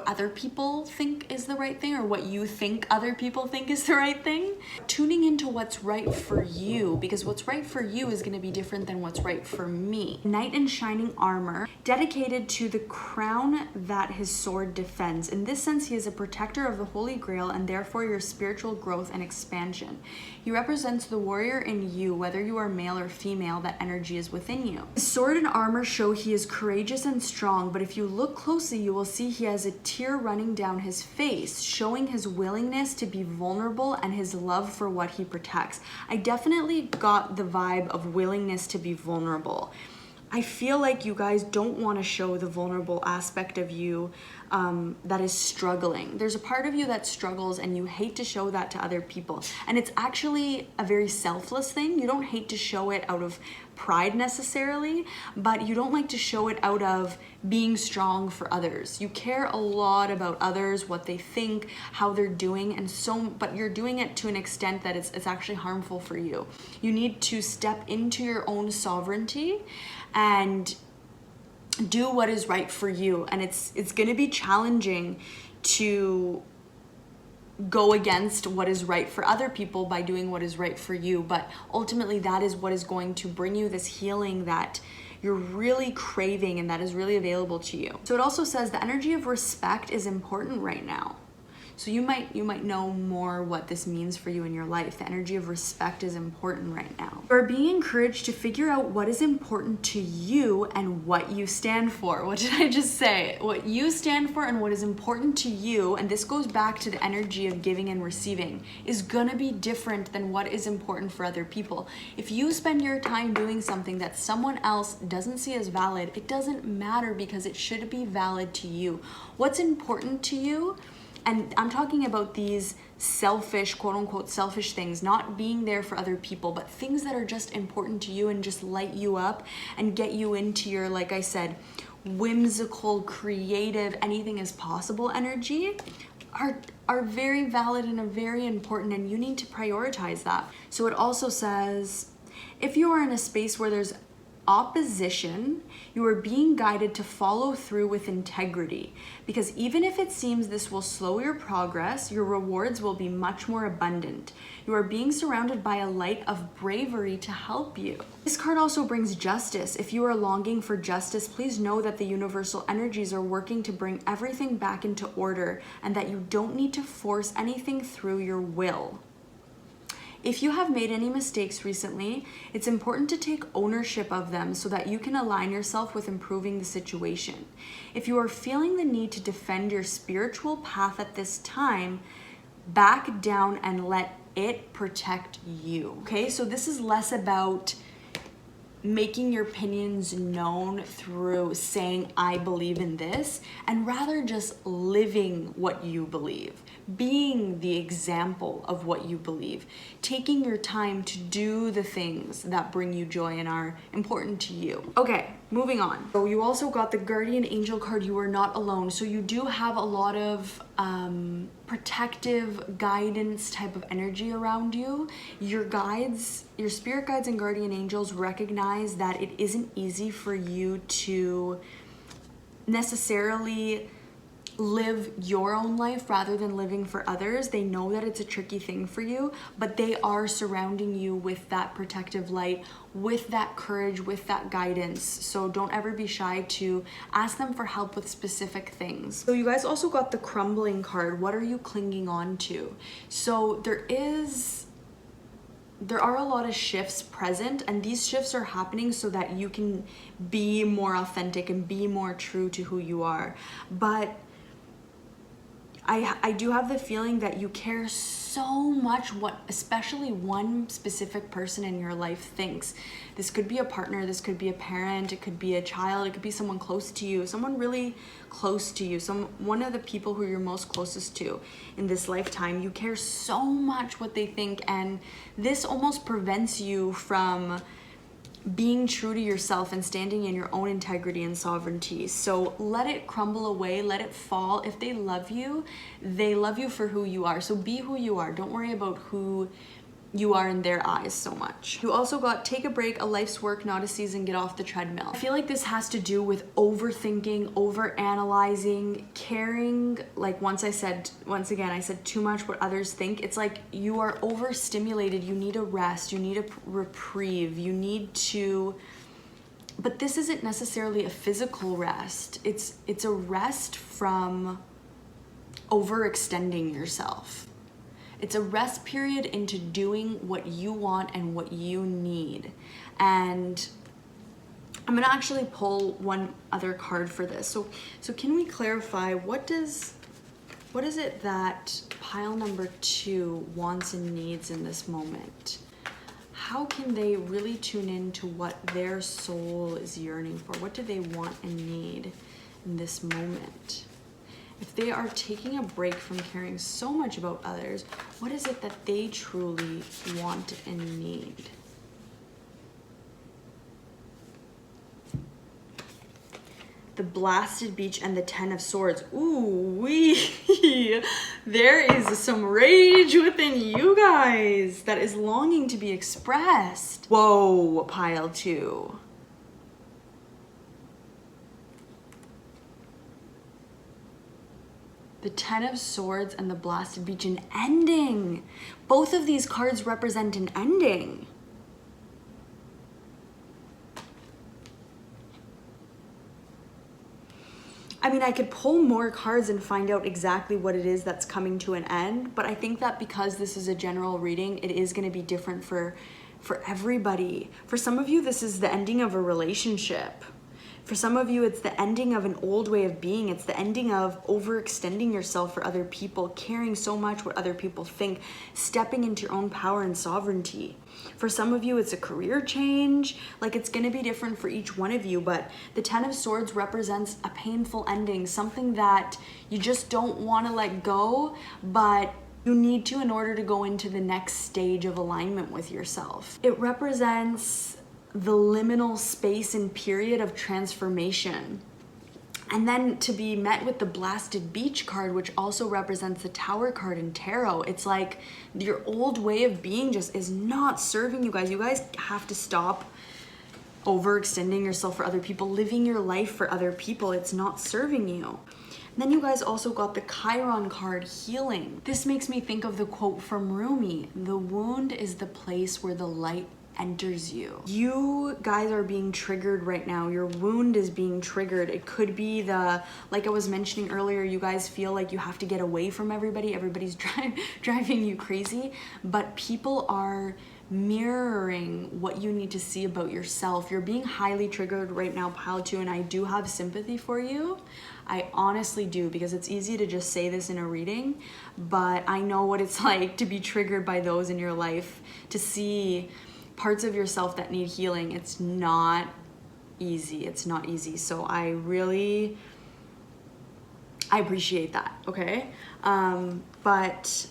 other people think is the right thing, or what you think other people think is the right thing. Tuning into what's right for you, because what's right for you is going to be different than what's right for me. Knight in shining armor, dedicated to the crown that his sword defends. In this sense, he is a protector of the Holy Grail and therefore your spiritual growth and expansion. He represents the warrior in you, whether you are male or female, that energy is within you. His sword and armor show he is courageous and strong, but if you look closely, you will see he has a tear running down his face, showing his willingness to be vulnerable and his love for what he protects. I definitely got the vibe of willingness to be vulnerable. I feel like you guys don't want to show the vulnerable aspect of you that is struggling. There's a part of you that struggles and you hate to show that to other people. And it's actually a very selfless thing. You don't hate to show it out of pride necessarily, but you don't like to show it out of being strong for others. You care a lot about others, what they think, how they're doing, but you're doing it to an extent that it's actually harmful for you. You need to step into your own sovereignty and do what is right for you. And it's going to be challenging to go against what is right for other people by doing what is right for you. But ultimately, that is what is going to bring you this healing that you're really craving and that is really available to you. So it also says the energy of respect is important right now. So you might know more what this means for you in your life. The energy of respect is important right now. You're being encouraged to figure out what is important to you and what you stand for. What did I just say? What you stand for and what is important to you, and this goes back to the energy of giving and receiving, is gonna be different than what is important for other people. If you spend your time doing something that someone else doesn't see as valid, it doesn't matter, because it should be valid to you. What's important to you, and I'm talking about these selfish, quote unquote, selfish things, not being there for other people, but things that are just important to you and just light you up and get you into your, like I said, whimsical, creative, anything is possible energy, are very valid and are very important, and you need to prioritize that. So it also says, if you are in a space where there's opposition, you are being guided to follow through with integrity, because even if it seems this will slow your progress, your rewards will be much more abundant. You are being surrounded by a light of bravery to help you. This card also brings justice. If you are longing for justice, please know that the universal energies are working to bring everything back into order, and that you don't need to force anything through your will. If you have made any mistakes recently, it's important to take ownership of them so that you can align yourself with improving the situation. If you are feeling the need to defend your spiritual path at this time, back down and let it protect you. Okay, so this is less about making your opinions known through saying I believe in this, and rather just living what you believe, being the example of what you believe, taking your time to do the things that bring you joy and are important to you. Okay, moving on. So you also got the guardian angel card. You are not alone. So you do have a lot of protective guidance type of energy around you. Your guides, your spirit guides and guardian angels recognize that it isn't easy for you to necessarily live your own life rather than living for others. They know that it's a tricky thing for you, but they are surrounding you with that protective light, with that courage, with that guidance. So don't ever be shy to ask them for help with specific things. So you guys also got the crumbling card. What are you clinging on to? So there are a lot of shifts present, and these shifts are happening so that you can be more authentic and be more true to who you are. But I do have the feeling that you care so much what especially one specific person in your life thinks. This could be a partner, this could be a parent, it could be a child, it could be someone close to you, someone really close to you, one of the people who you're most closest to in this lifetime. You care so much what they think, and this almost prevents you from being true to yourself and standing in your own integrity and sovereignty. So let it crumble away, let it fall. If they love you for who you are. So be who you are. Don't worry about who you are in their eyes so much. You also got take a break, a life's work, not a season, get off the treadmill. I feel like this has to do with overthinking, overanalyzing, caring. Like once again, I said too much what others think. It's like you are overstimulated. You need a rest. You need a reprieve. You need to, but this isn't necessarily a physical rest. It's a rest from overextending yourself. It's a rest period into doing what you want and what you need. And I'm gonna actually pull one other card for this. So can we clarify what is it that pile number 2 wants and needs in this moment? How can they really tune into what their soul is yearning for? What do they want and need in this moment? If they are taking a break from caring so much about others, what is it that they truly want and need? The blasted beach and the 10 of swords. Ooh wee! There is some rage within you guys that is longing to be expressed. Whoa, pile 2. The 10 of swords and the blasted beach, an ending. Both of these cards represent an ending. I mean, I could pull more cards and find out exactly what it is that's coming to an end, but I think that because this is a general reading, it is going to be different for everybody. For some of you, this is the ending of a relationship. For some of you, it's the ending of an old way of being. It's the ending of overextending yourself for other people, caring so much what other people think, stepping into your own power and sovereignty. For some of you, it's a career change. Like, it's going to be different for each one of you, but the 10 of swords represents a painful ending, something that you just don't want to let go, but you need to in order to go into the next stage of alignment with yourself. It represents the liminal space and period of transformation. And then to be met with the blasted beach card, which also represents the tower card in tarot. It's like your old way of being just is not serving you guys. You guys have to stop overextending yourself for other people, living your life for other people. It's not serving you. And then you guys also got the Chiron card, healing. This makes me think of the quote from Rumi: the wound is the place where the light enters you. You guys are being triggered right now. Your wound is being triggered. It could be like I was mentioning earlier, you guys feel like you have to get away from everybody. Everybody's driving you crazy, but people are mirroring what you need to see about yourself. You're being highly triggered right now, pile 2, and I do have sympathy for you. I honestly do, because it's easy to just say this in a reading, but I know what it's like to be triggered by those in your life, to see parts of yourself that need healing. It's not easy. It's not easy. So I appreciate that, okay? But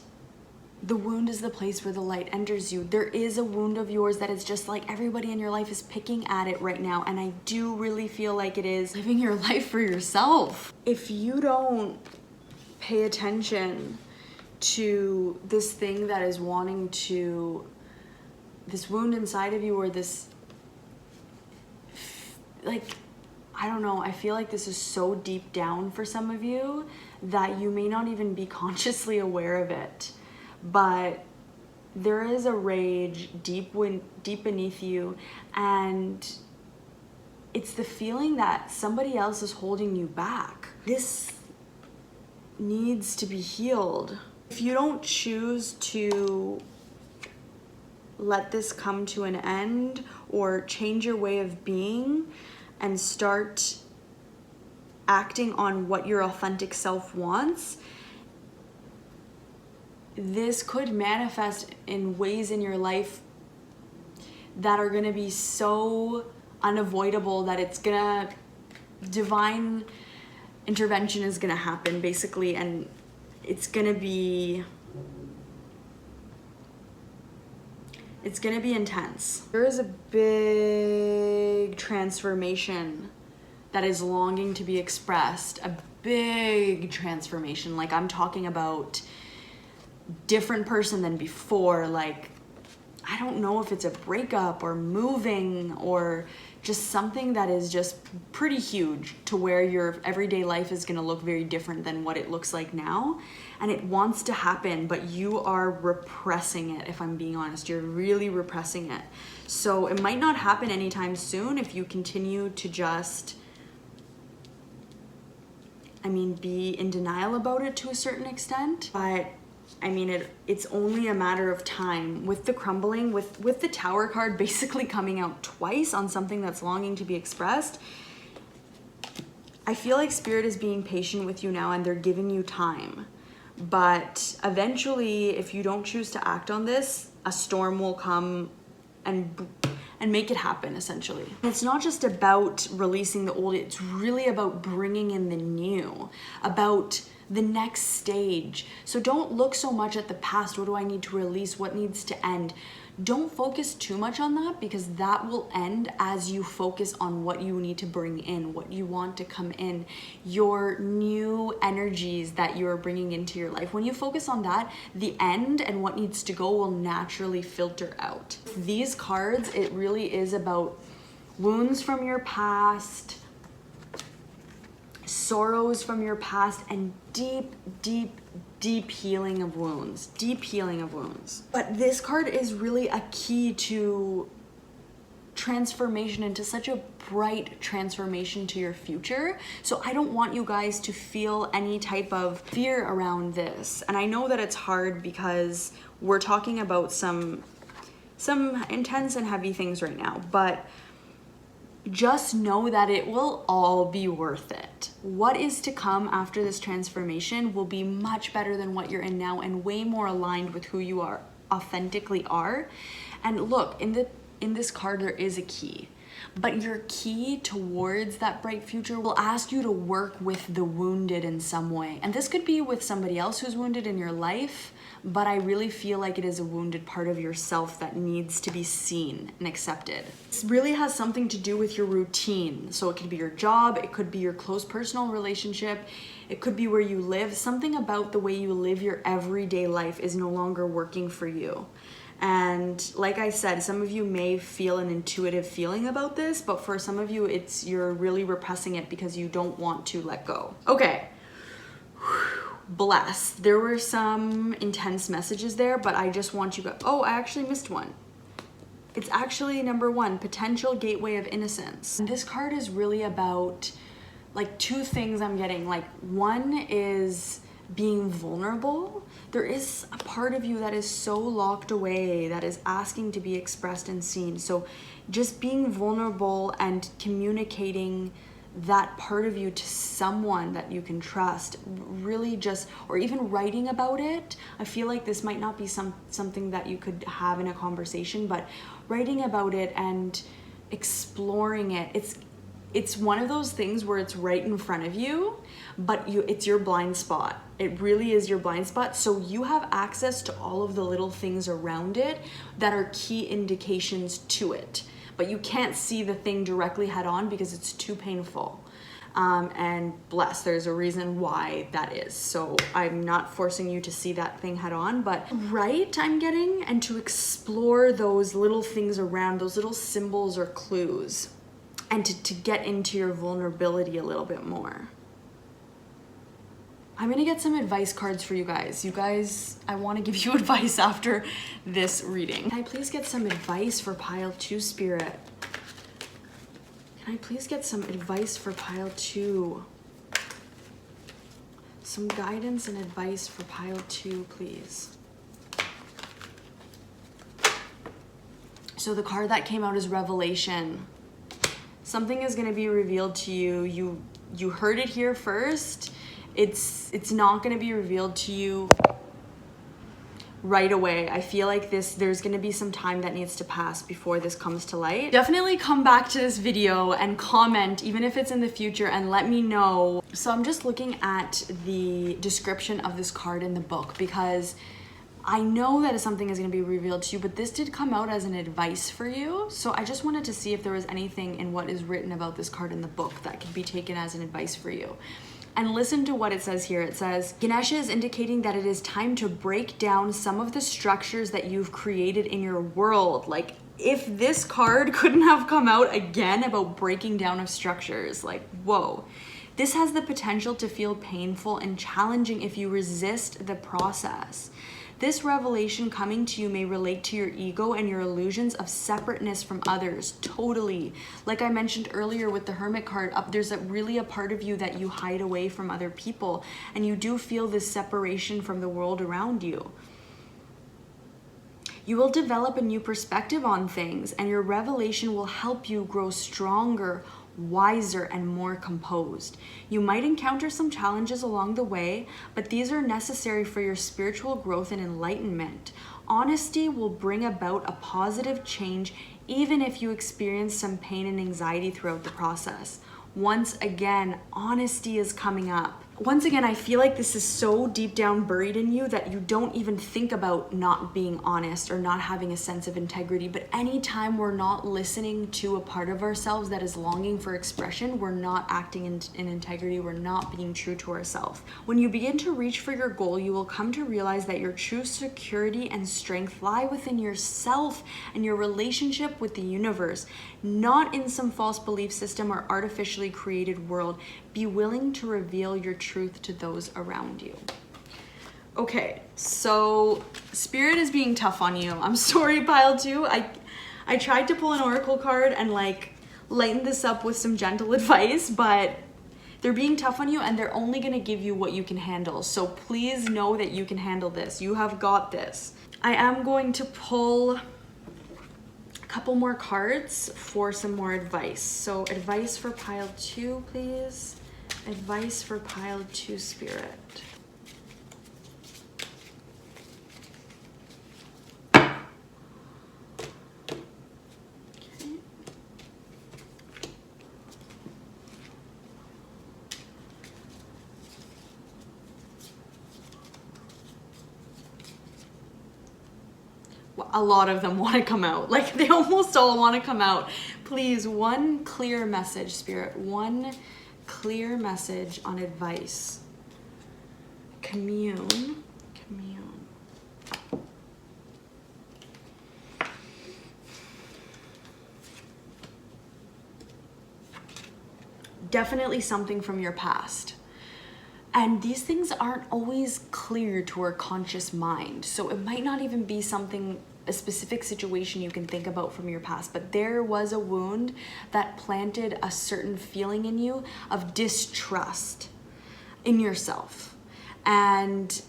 the wound is the place where the light enters you. There is a wound of yours that is just like everybody in your life is picking at it right now. And I do really feel like it is living your life for yourself. If you don't pay attention to this thing that is wanting to, this wound inside of you, or this, like, I don't know, I feel like this is so deep down for some of you that you may not even be consciously aware of it. But there is a rage deep beneath you, and it's the feeling that somebody else is holding you back. This needs to be healed. If you don't choose to let this come to an end or change your way of being and start acting on what your authentic self wants, this could manifest in ways in your life that are gonna be so unavoidable that it's gonna, divine intervention is gonna happen basically, and it's gonna be intense. There is a big transformation that is longing to be expressed, a big transformation. Like, I'm talking about different person than before. Like, I don't know if it's a breakup or moving or just something that is just pretty huge, to where your everyday life is going to look very different than what it looks like now. And it wants to happen, but you are repressing it. If I'm being honest, you're really repressing it. So it might not happen anytime soon if you continue to just, I mean, be in denial about it to a certain extent. But I mean, it's only a matter of time. With the crumbling, with the Tower card basically coming out twice on something that's longing to be expressed, I feel like Spirit is being patient with you now, and they're giving you time. But eventually, if you don't choose to act on this, a storm will come and make it happen, essentially. It's not just about releasing the old, it's really about bringing in the new, about the next stage. So don't look so much at the past. What do I need to release? What needs to end? Don't focus too much on that, because that will end as you focus on what you need to bring in, what you want to come in, your new energies that you're bringing into your life. When you focus on that, the end and what needs to go will naturally filter out. These cards, it really is about wounds from your past, sorrows from your past, and deep healing of wounds. But this card is really a key to transformation, into such a bright transformation to your future. So I don't want you guys to feel any type of fear around this. And I know that it's hard because we're talking about some intense and heavy things right now, but just know that it will all be worth it. What is to come after this transformation will be much better than what you're in now, and way more aligned with who you are authentically are. And look, in this card there is a key, but your key towards that bright future will ask you to work with the wounded in some way. And this could be with somebody else who's wounded in your life, but I really feel like it is a wounded part of yourself that needs to be seen and accepted. This really has something to do with your routine. So it could be your job, it could be your close personal relationship, it could be where you live. Something about the way you live your everyday life is no longer working for you. And like I said, some of you may feel an intuitive feeling about this, but for some of you, you're really repressing it because you don't want to let go. Okay. Blessed. There were some intense messages there, but I just want you guys, oh, I actually missed one. It's actually number 1, potential gateway of innocence. And this card is really about like 2 things I'm getting. Like, one is being vulnerable. There is a part of you that is so locked away that is asking to be expressed and seen. So just being vulnerable and communicating that part of you to someone that you can trust. Really just, or even writing about it. I feel like this might not be something that you could have in a conversation, but writing about it and exploring it. It's one of those things where it's right in front of you, but it's your blind spot. It really is your blind spot. So you have access to all of the little things around it that are key indications to it. But you can't see the thing directly head on because it's too painful. And bless, there's a reason why that is. So I'm not forcing you to see that thing head on, but write, I'm getting, and to explore those little things around, those little symbols or clues, and to get into your vulnerability a little bit more. I'm gonna get some advice cards for you guys. You guys, I wanna give you advice after this reading. Can I please get some advice for pile 2, Spirit? Can I please get some advice for pile 2? Some guidance and advice for pile 2, please. So the card that came out is Revelation. Something is gonna be revealed to you. You heard it here first. It's not going to be revealed to you right away. I feel like there's going to be some time that needs to pass before this comes to light. Definitely come back to this video and comment, even if it's in the future, and let me know. So I'm just looking at the description of this card in the book because I know that something is going to be revealed to you, but this did come out as an advice for you. So I just wanted to see if there was anything in what is written about this card in the book that could be taken as an advice for you. And listen to what it says here. It says, Ganesha is indicating that it is time to break down some of the structures that you've created in your world. Like, if this card couldn't have come out again about breaking down of structures, like, whoa. This has the potential to feel painful and challenging if you resist the process. This revelation coming to you may relate to your ego and your illusions of separateness from others. Totally. Like I mentioned earlier with the Hermit card, there's really a part of you that you hide away from other people, and you do feel this separation from the world around you. You will develop a new perspective on things, and your revelation will help you grow stronger, wiser, and more composed. You might encounter some challenges along the way, but these are necessary for your spiritual growth and enlightenment. Honesty will bring about a positive change, even if you experience some pain and anxiety throughout the process. Once again, honesty is coming up. Once again, I feel like this is so deep down buried in you that you don't even think about not being honest or not having a sense of integrity. But anytime we're not listening to a part of ourselves that is longing for expression, we're not acting in integrity, we're not being true to ourselves. When you begin to reach for your goal, you will come to realize that your true security and strength lie within yourself and your relationship with the universe, not in some false belief system or artificially created world. Be willing to reveal your truth to those around you. Okay, so Spirit is being tough on you. I'm sorry, pile 2. I tried to pull an oracle card and like lighten this up with some gentle advice, but they're being tough on you and they're only gonna give you what you can handle. So please know that you can handle this. You have got this. I am going to pull a couple more cards for some more advice. So advice for pile 2, please. Advice for pile 2, Spirit. Okay. Well, a lot of them want to come out. Like, they almost all want to come out. Please, one clear message, Spirit. One clear message on advice. Commune. Definitely something from your past. And these things aren't always clear to our conscious mind. So it might not even be something, a specific situation you can think about from your past, but there was a wound that planted a certain feeling in you of distrust in yourself. And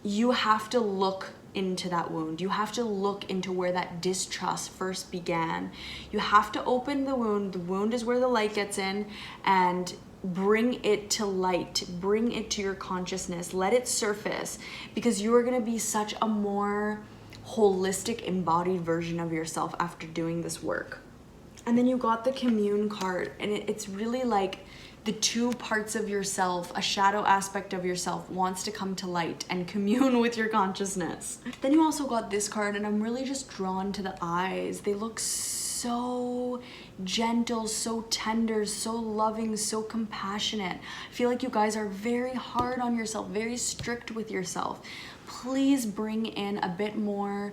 you have to look into that wound. You have to look into where that distrust first began. You have to open the wound. The wound is where the light gets in, and bring it to light. Bring it to your consciousness. Let it surface, because you are going to be such a more holistic, embodied version of yourself after doing this work. And then you got the commune card, and it's really like the two parts of yourself, a shadow aspect of yourself wants to come to light and commune with your consciousness. Then you also got this card, and I'm really just drawn to the eyes. They look so gentle, so tender, so loving, so compassionate. I feel like you guys are very hard on yourself, very strict with yourself. Please bring in a bit more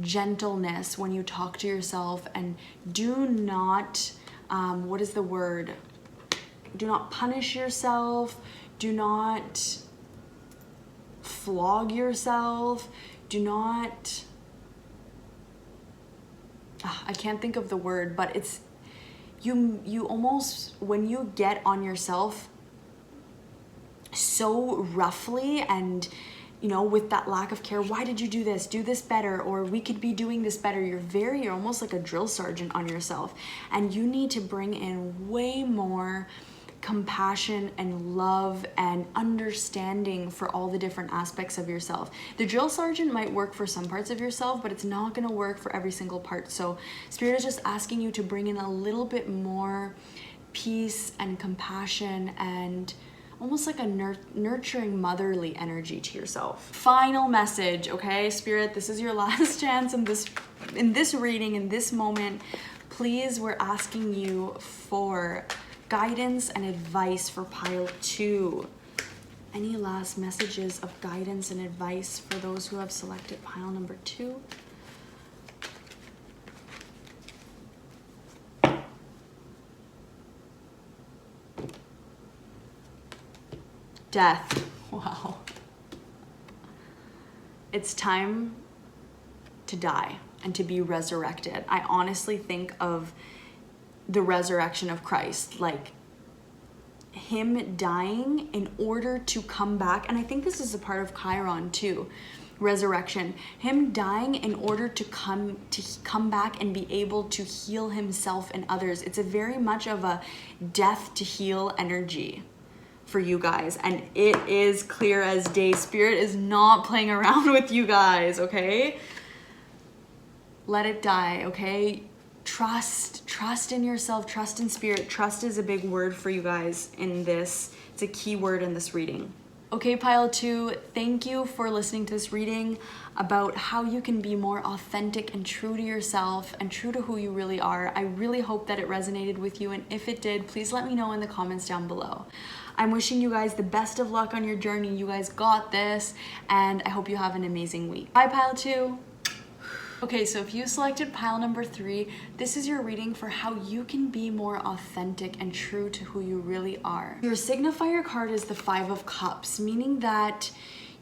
gentleness when you talk to yourself, and do not, what is the word? Do not punish yourself. Do not flog yourself. Do not, I can't think of the word, but it's, you almost, when you get on yourself so roughly and, you know, with that lack of care, why did you do this? Do this better, or we could be doing this better. You're almost like a drill sergeant on yourself, and you need to bring in way more compassion and love and understanding for all the different aspects of yourself. The drill sergeant might work for some parts of yourself, but it's not going to work for every single part. So Spirit is just asking you to bring in a little bit more peace and compassion and almost like a nurturing motherly energy to yourself. Final message, okay, Spirit, this is your last chance in this reading, in this moment. Please, we're asking you for guidance and advice for pile 2. Any last messages of guidance and advice for those who have selected pile number 2? Death. Wow. It's time to die and to be resurrected. I honestly think of the resurrection of Christ, like him dying in order to come back. And I think this is a part of Chiron too, resurrection. Him dying in order to come back and be able to heal himself and others. It's a very much of a death to heal energy for you guys, and it is clear as day. Spirit is not playing around with you guys, okay? Let it die, okay? Trust in yourself, trust in Spirit. Trust is a big word for you guys in this. It's a key word in this reading. Okay, pile 2, thank you for listening to this reading about how you can be more authentic and true to yourself and true to who you really are. I really hope that it resonated with you, and if it did, please let me know in the comments down below. I'm wishing you guys the best of luck on your journey. You guys got this, and I hope you have an amazing week. Bye, pile 2. Okay, so if you selected pile number 3, this is your reading for how you can be more authentic and true to who you really are. Your signifier card is the 5 of Cups, meaning that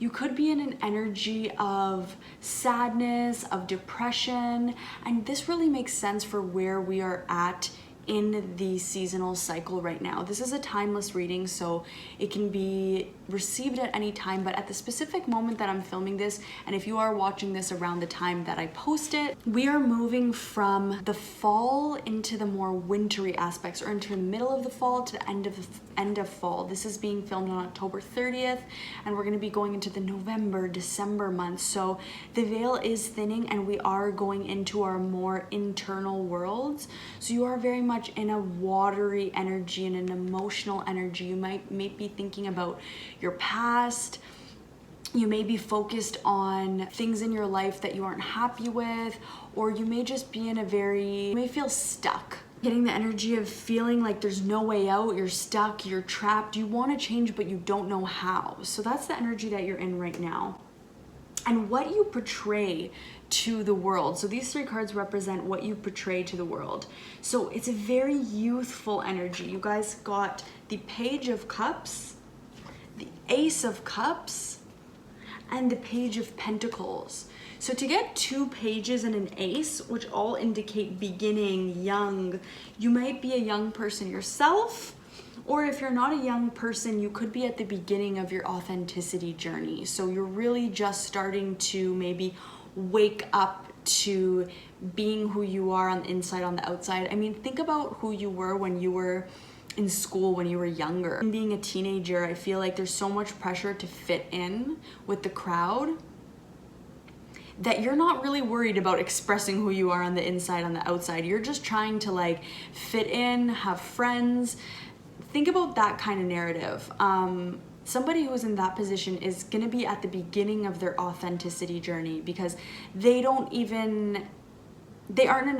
you could be in an energy of sadness, of depression, and this really makes sense for where we are at in the seasonal cycle right now. This is a timeless reading, so it can be received at any time, but at the specific moment that I'm filming this, and if you are watching this around the time that I post it, we are moving from the fall into the more wintry aspects, or into the middle of the fall to the end of fall. This is being filmed on October 30th, and we're gonna be going into the November, December months. So the veil is thinning, and we are going into our more internal worlds. So you are very much in a watery energy and an emotional energy. You may be thinking about your past. You may be focused on things in your life that you aren't happy with, or you may just be in you may feel stuck. Getting the energy of feeling like there's no way out, you're stuck, you're trapped, you want to change but you don't know how. So that's the energy that you're in right now. And what you portray to the world. So these 3 cards represent what you portray to the world. So it's a very youthful energy. You guys got the Page of Cups, the Ace of Cups, and the Page of Pentacles. So to get 2 pages and an ace, which all indicate beginning, young, you might be a young person yourself, Or if you're not a young person, you could be at the beginning of your authenticity journey. So you're really just starting to maybe wake up to being who you are on the inside, on the outside. I mean, think about who you were when you were in school, when you were younger. Being a teenager, I feel like there's so much pressure to fit in with the crowd that you're not really worried about expressing who you are on the inside, on the outside. You're just trying to like fit in, have friends. Think about that kind of narrative. Somebody who's in that position is gonna be at the beginning of their authenticity journey because they aren't in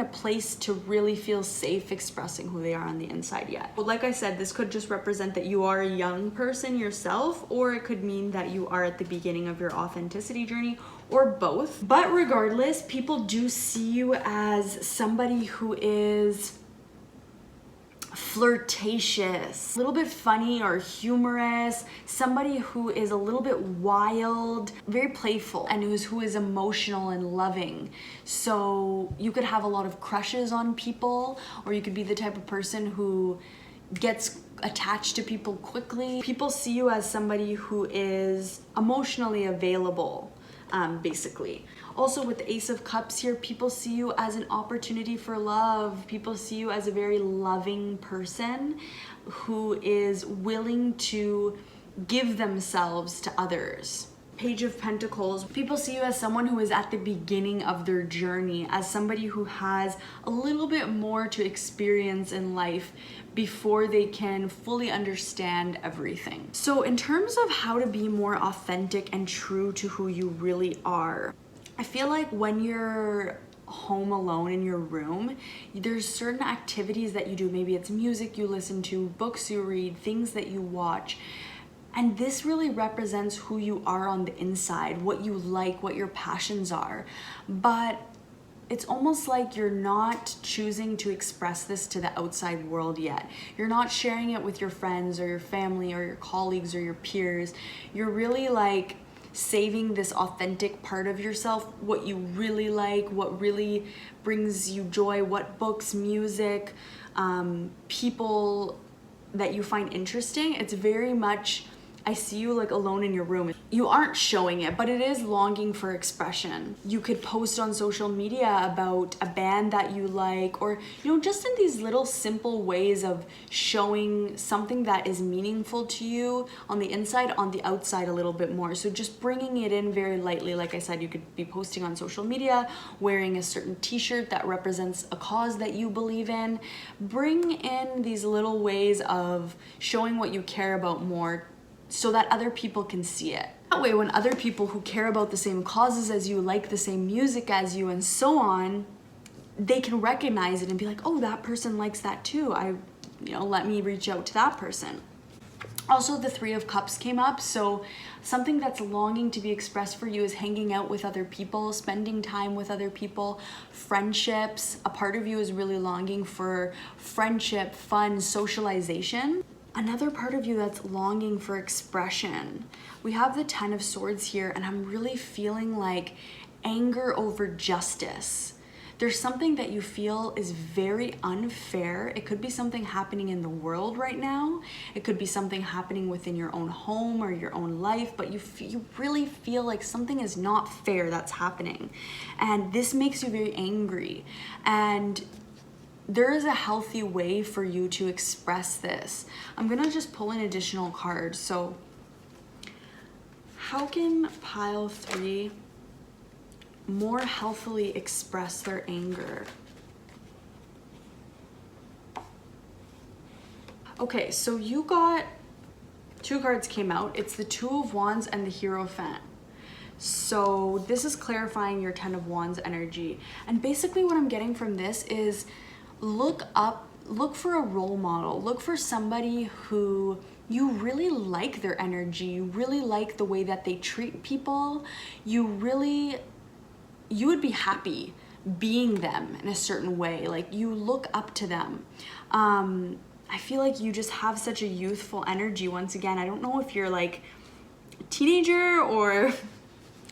a place to really feel safe expressing who they are on the inside yet. Well, like I said, this could just represent that you are a young person yourself, or it could mean that you are at the beginning of your authenticity journey, or both. But regardless, people do see you as somebody who is flirtatious, a little bit funny or humorous, somebody who is a little bit wild, very playful, and who is emotional and loving. So you could have a lot of crushes on people, or you could be the type of person who gets attached to people quickly. People see you as somebody who is emotionally available, basically. Also with the Ace of Cups here, people see you as an opportunity for love. People see you as a very loving person who is willing to give themselves to others. Page of Pentacles, people see you as someone who is at the beginning of their journey, as somebody who has a little bit more to experience in life before they can fully understand everything. So in terms of how to be more authentic and true to who you really are, I feel like when you're home alone in your room, there's certain activities that you do. Maybe it's music you listen to, books you read, things that you watch. And this really represents who you are on the inside, what you like, what your passions are. But it's almost like you're not choosing to express this to the outside world yet. You're not sharing it with your friends or your family or your colleagues or your peers. You're really like saving this authentic part of yourself, what you really like, what really brings you joy, what books, music, people that you find interesting. It's very much, I see you like alone in your room. You aren't showing it, but it is longing for expression. You could post on social media about a band that you like, or, you know, just in these little simple ways of showing something that is meaningful to you on the inside, on the outside a little bit more. So just bringing it in very lightly. Like I said, you could be posting on social media, wearing a certain t-shirt that represents a cause that you believe in. Bring in these little ways of showing what you care about more, so that other people can see it. That way, when other people who care about the same causes as you, like the same music as you, and so on, they can recognize it and be like, oh, that person likes that too. Let me reach out to that person. Also, the Three of Cups came up, so something that's longing to be expressed for you is hanging out with other people, spending time with other people, friendships. A part of you is really longing for friendship, fun, socialization. Another part of you that's longing for expression. We have the Ten of Swords here, and I'm really feeling like anger over justice. There's something that you feel is very unfair. It could be something happening in the world right now. It could be something happening within your own home or your own life, but you really feel like something is not fair that's happening. And this makes you very angry. And there is a healthy way for you to express this. I'm gonna just pull an additional card. So how can pile 3 more healthily express their anger? Okay, so you got 2 cards came out. It's the Two of Wands and the Hierophant. So this is clarifying your Ten of Wands energy. And basically what I'm getting from this is look for a role model. Look for somebody who you really like their energy. You really like the way that they treat people. You would be happy being them in a certain way. Like, you look up to them. I feel like you just have such a youthful energy. Once again, I don't know if you're like a teenager or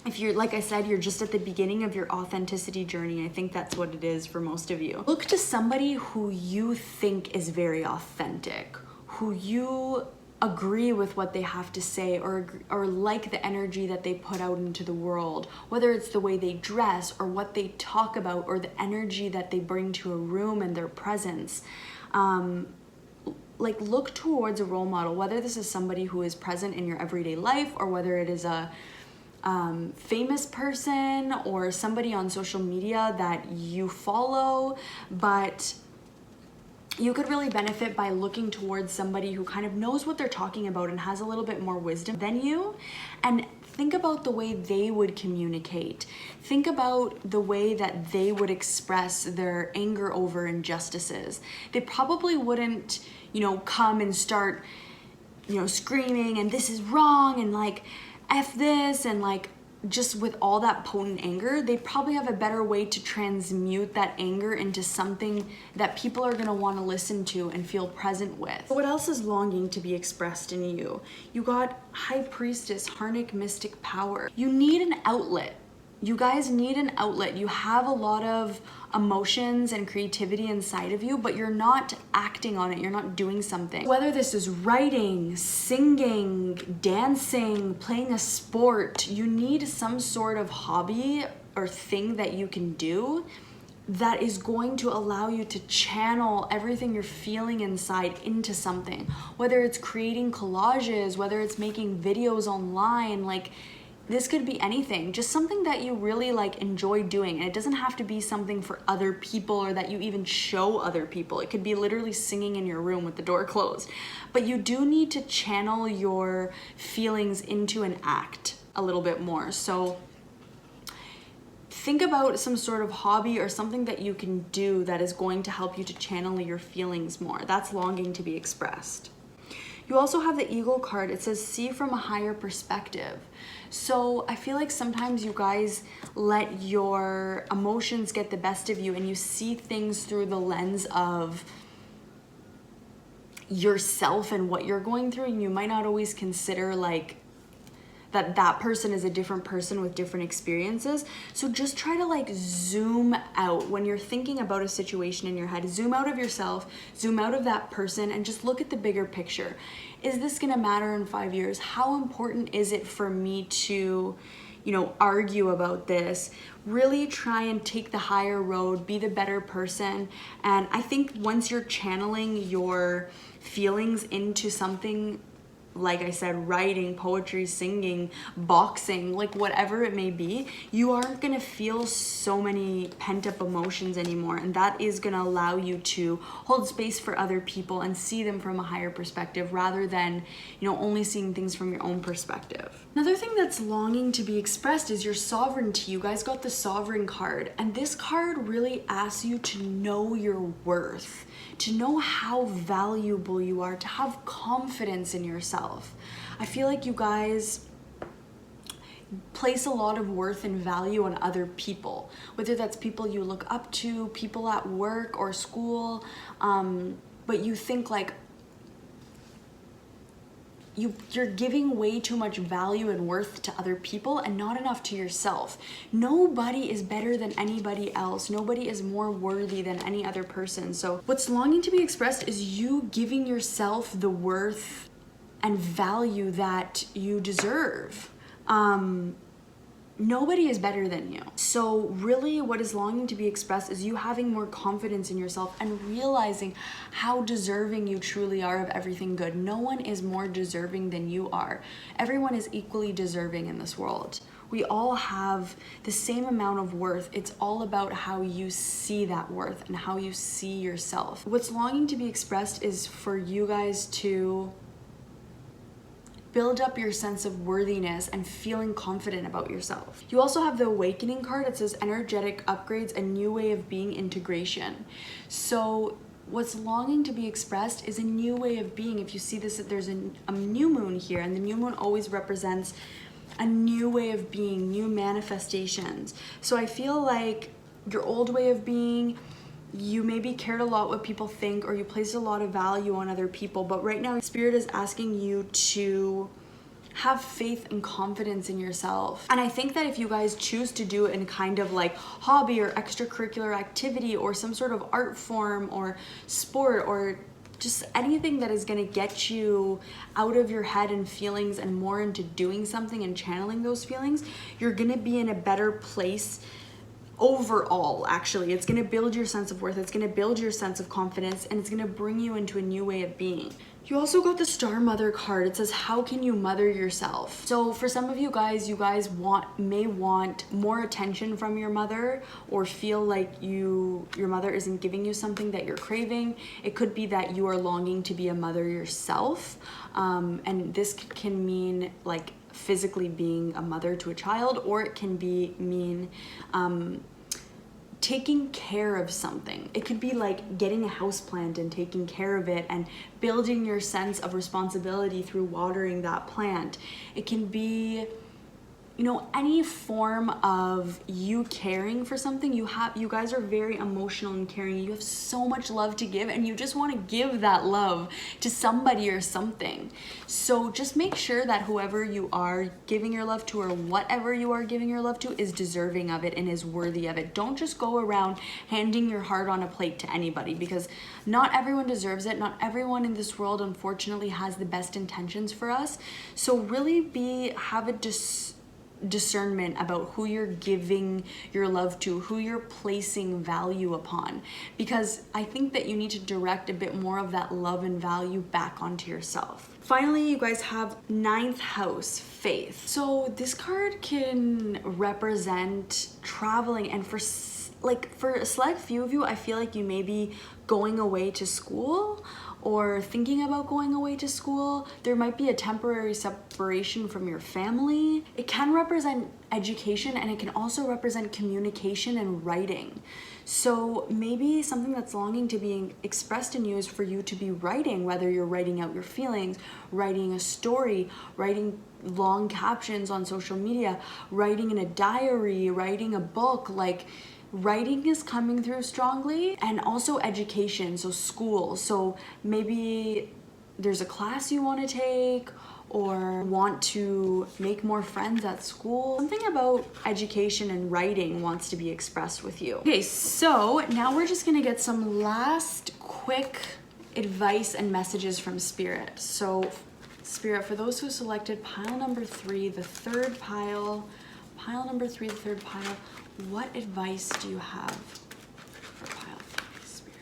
if you're, like I said, you're just at the beginning of your authenticity journey. I think that's what it is for most of you. Look to somebody who you think is very authentic, who you agree with what they have to say, or like the energy that they put out into the world, whether it's the way they dress or what they talk about or the energy that they bring to a room and their presence. Like, look towards a role model, whether this is somebody who is present in your everyday life or whether it is a famous person or somebody on social media that you follow. But you could really benefit by looking towards somebody who kind of knows what they're talking about and has a little bit more wisdom than you, and think about the way they would communicate. Think about the way that they would express their anger over injustices. They probably wouldn't, come and start, screaming and this is wrong and like F this and like just with all that potent anger. They probably have a better way to transmute that anger into something that people are going to want to listen to and feel present with. What else is longing to be expressed in you? You got High Priestess, Harnic, Mystic Power. You need an outlet. You guys need an outlet. You have a lot of emotions and creativity inside of you, but you're not acting on it. You're not doing something. Whether this is writing, singing, dancing, playing a sport, you need some sort of hobby or thing that you can do that is going to allow you to channel everything you're feeling inside into something. Whether it's creating collages, whether it's making videos online, like, this could be anything, just something that you really like enjoy doing. And it doesn't have to be something for other people or that you even show other people. It could be literally singing in your room with the door closed. But you do need to channel your feelings into an act a little bit more. So think about some sort of hobby or something that you can do that is going to help you to channel your feelings more. That's longing to be expressed. You also have the Eagle card. It says, see from a higher perspective. So I feel like sometimes you guys let your emotions get the best of you and you see things through the lens of yourself and what you're going through, and you might not always consider like that person is a different person with different experiences. So just try to like zoom out when you're thinking about a situation in your head. Zoom out of yourself, zoom out of that person, and just look at the bigger picture. Is this gonna matter in 5 years? How important is it for me to, argue about this? Really try and take the higher road, be the better person. And I think once you're channeling your feelings into something, like I said, writing, poetry, singing, boxing, like whatever it may be, you aren't gonna feel so many pent-up emotions anymore, and that is gonna allow you to hold space for other people and see them from a higher perspective rather than, only seeing things from your own perspective. Another thing that's longing to be expressed is your sovereignty. You guys got the Sovereign card, and this card really asks you to know your worth, to know how valuable you are, to have confidence in yourself. I feel like you guys place a lot of worth and value on other people, whether that's people you look up to, people at work or school, but you think like you're giving way too much value and worth to other people and not enough to yourself. Nobody is better than anybody else. Nobody is more worthy than any other person. So what's longing to be expressed is you giving yourself the worth and value that you deserve. Nobody is better than you. So really what is longing to be expressed is you having more confidence in yourself and realizing how deserving you truly are of everything good. No one is more deserving than you are. Everyone is equally deserving in this world. We all have the same amount of worth. It's all about how you see that worth and how you see yourself. What's longing to be expressed is for you guys to build up your sense of worthiness and feeling confident about yourself. You also have the Awakening card. It says energetic upgrades, a new way of being, integration. So what's longing to be expressed is a new way of being. If you see this, there's a new moon here, and the new moon always represents a new way of being, new manifestations. So I feel like your old way of being, you maybe cared a lot what people think, or you placed a lot of value on other people, but right now Spirit is asking you to have faith and confidence in yourself. And I think that if you guys choose to do it in kind of like hobby or extracurricular activity or some sort of art form or sport or just anything that is going to get you out of your head and feelings and more into doing something and channeling those feelings, you're going to be in a better place overall. Actually, it's going to build your sense of worth, it's going to build your sense of confidence, and it's going to bring you into a new way of being. You also got the Star Mother card. It says, how can you mother yourself? So for some of you guys may want more attention from your mother, or feel like your mother isn't giving you something that you're craving. It could be that you are longing to be a mother yourself, and this can mean like physically being a mother to a child, or it can mean taking care of something. It could be like getting a house plant and taking care of it and building your sense of responsibility through watering that plant. It can be, you know, any form of you caring for something. You guys are very emotional and caring. You have so much love to give, and you just want to give that love to somebody or something. So just make sure that whoever you are giving your love to, or whatever you are giving your love to, is deserving of it and is worthy of it. Don't just go around handing your heart on a plate to anybody, because not everyone deserves it. Not everyone in this world, unfortunately, has the best intentions for us. So really have a discernment about who you're giving your love to, who you're placing value upon, because I think that you need to direct a bit more of that love and value back onto yourself. Finally, you guys have 9th house, faith. So this card can represent traveling, and for a select few of you, I feel like you may be going away to school or thinking about going away to school. There might be a temporary separation from your family. It can represent education, and it can also represent communication and writing. So maybe something that's longing to be expressed in you is for you to be writing, whether you're writing out your feelings, writing a story, writing long captions on social media, writing in a diary, writing a book. Like, writing is coming through strongly. And also education, so school. So maybe there's a class you want to take, or want to make more friends at school. Something about education and writing wants to be expressed with you. Okay, so now we're just gonna get some last quick advice and messages from Spirit. So Spirit, for those who selected pile number 3, the third pile, number 3, the third pile, what advice do you have for pile 3, Spirit?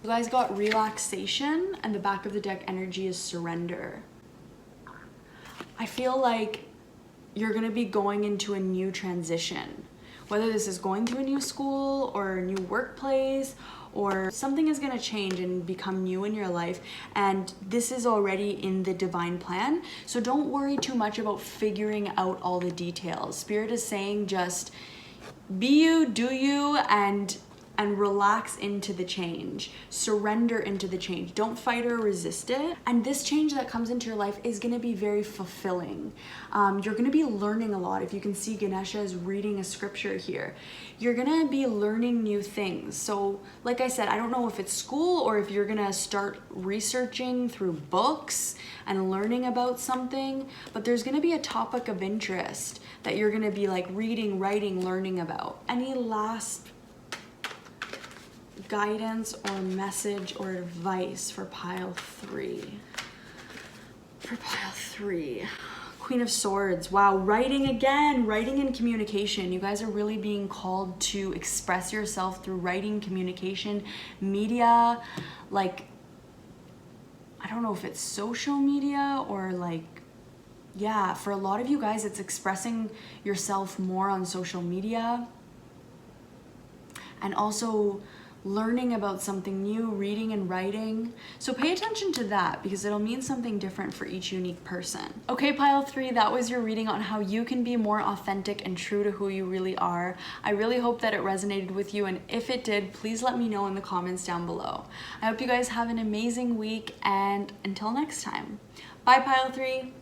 You guys got relaxation, and the back of the deck energy is surrender. I feel like you're gonna be going into a new transition, whether this is going to a new school or a new workplace, or something is gonna change and become new in your life, and this is already in the divine plan. So don't worry too much about figuring out all the details. Spirit is saying just be you, do you, and relax into the change. Surrender into the change. Don't fight or resist it. And this change that comes into your life is gonna be very fulfilling. You're gonna be learning a lot. If you can see, Ganesha is reading a scripture here. You're gonna be learning new things. So like I said, I don't know if it's school or if you're gonna start researching through books and learning about something, but there's gonna be a topic of interest that you're gonna be like reading, writing, learning about. Any last guidance or message or advice for pile 3? For pile 3, Queen of Swords. Wow, writing again, writing and communication. You guys are really being called to express yourself through writing, communication, media. Like, I don't know if it's social media or like, yeah, for a lot of you guys, it's expressing yourself more on social media. And also learning about something new, reading and writing. So pay attention to that, because it'll mean something different for each unique person. Okay, pile 3, that was your reading on how you can be more authentic and true to who you really are. I really hope that it resonated with you, and if it did, please let me know in the comments down below. I hope you guys have an amazing week, and until next time, bye pile 3.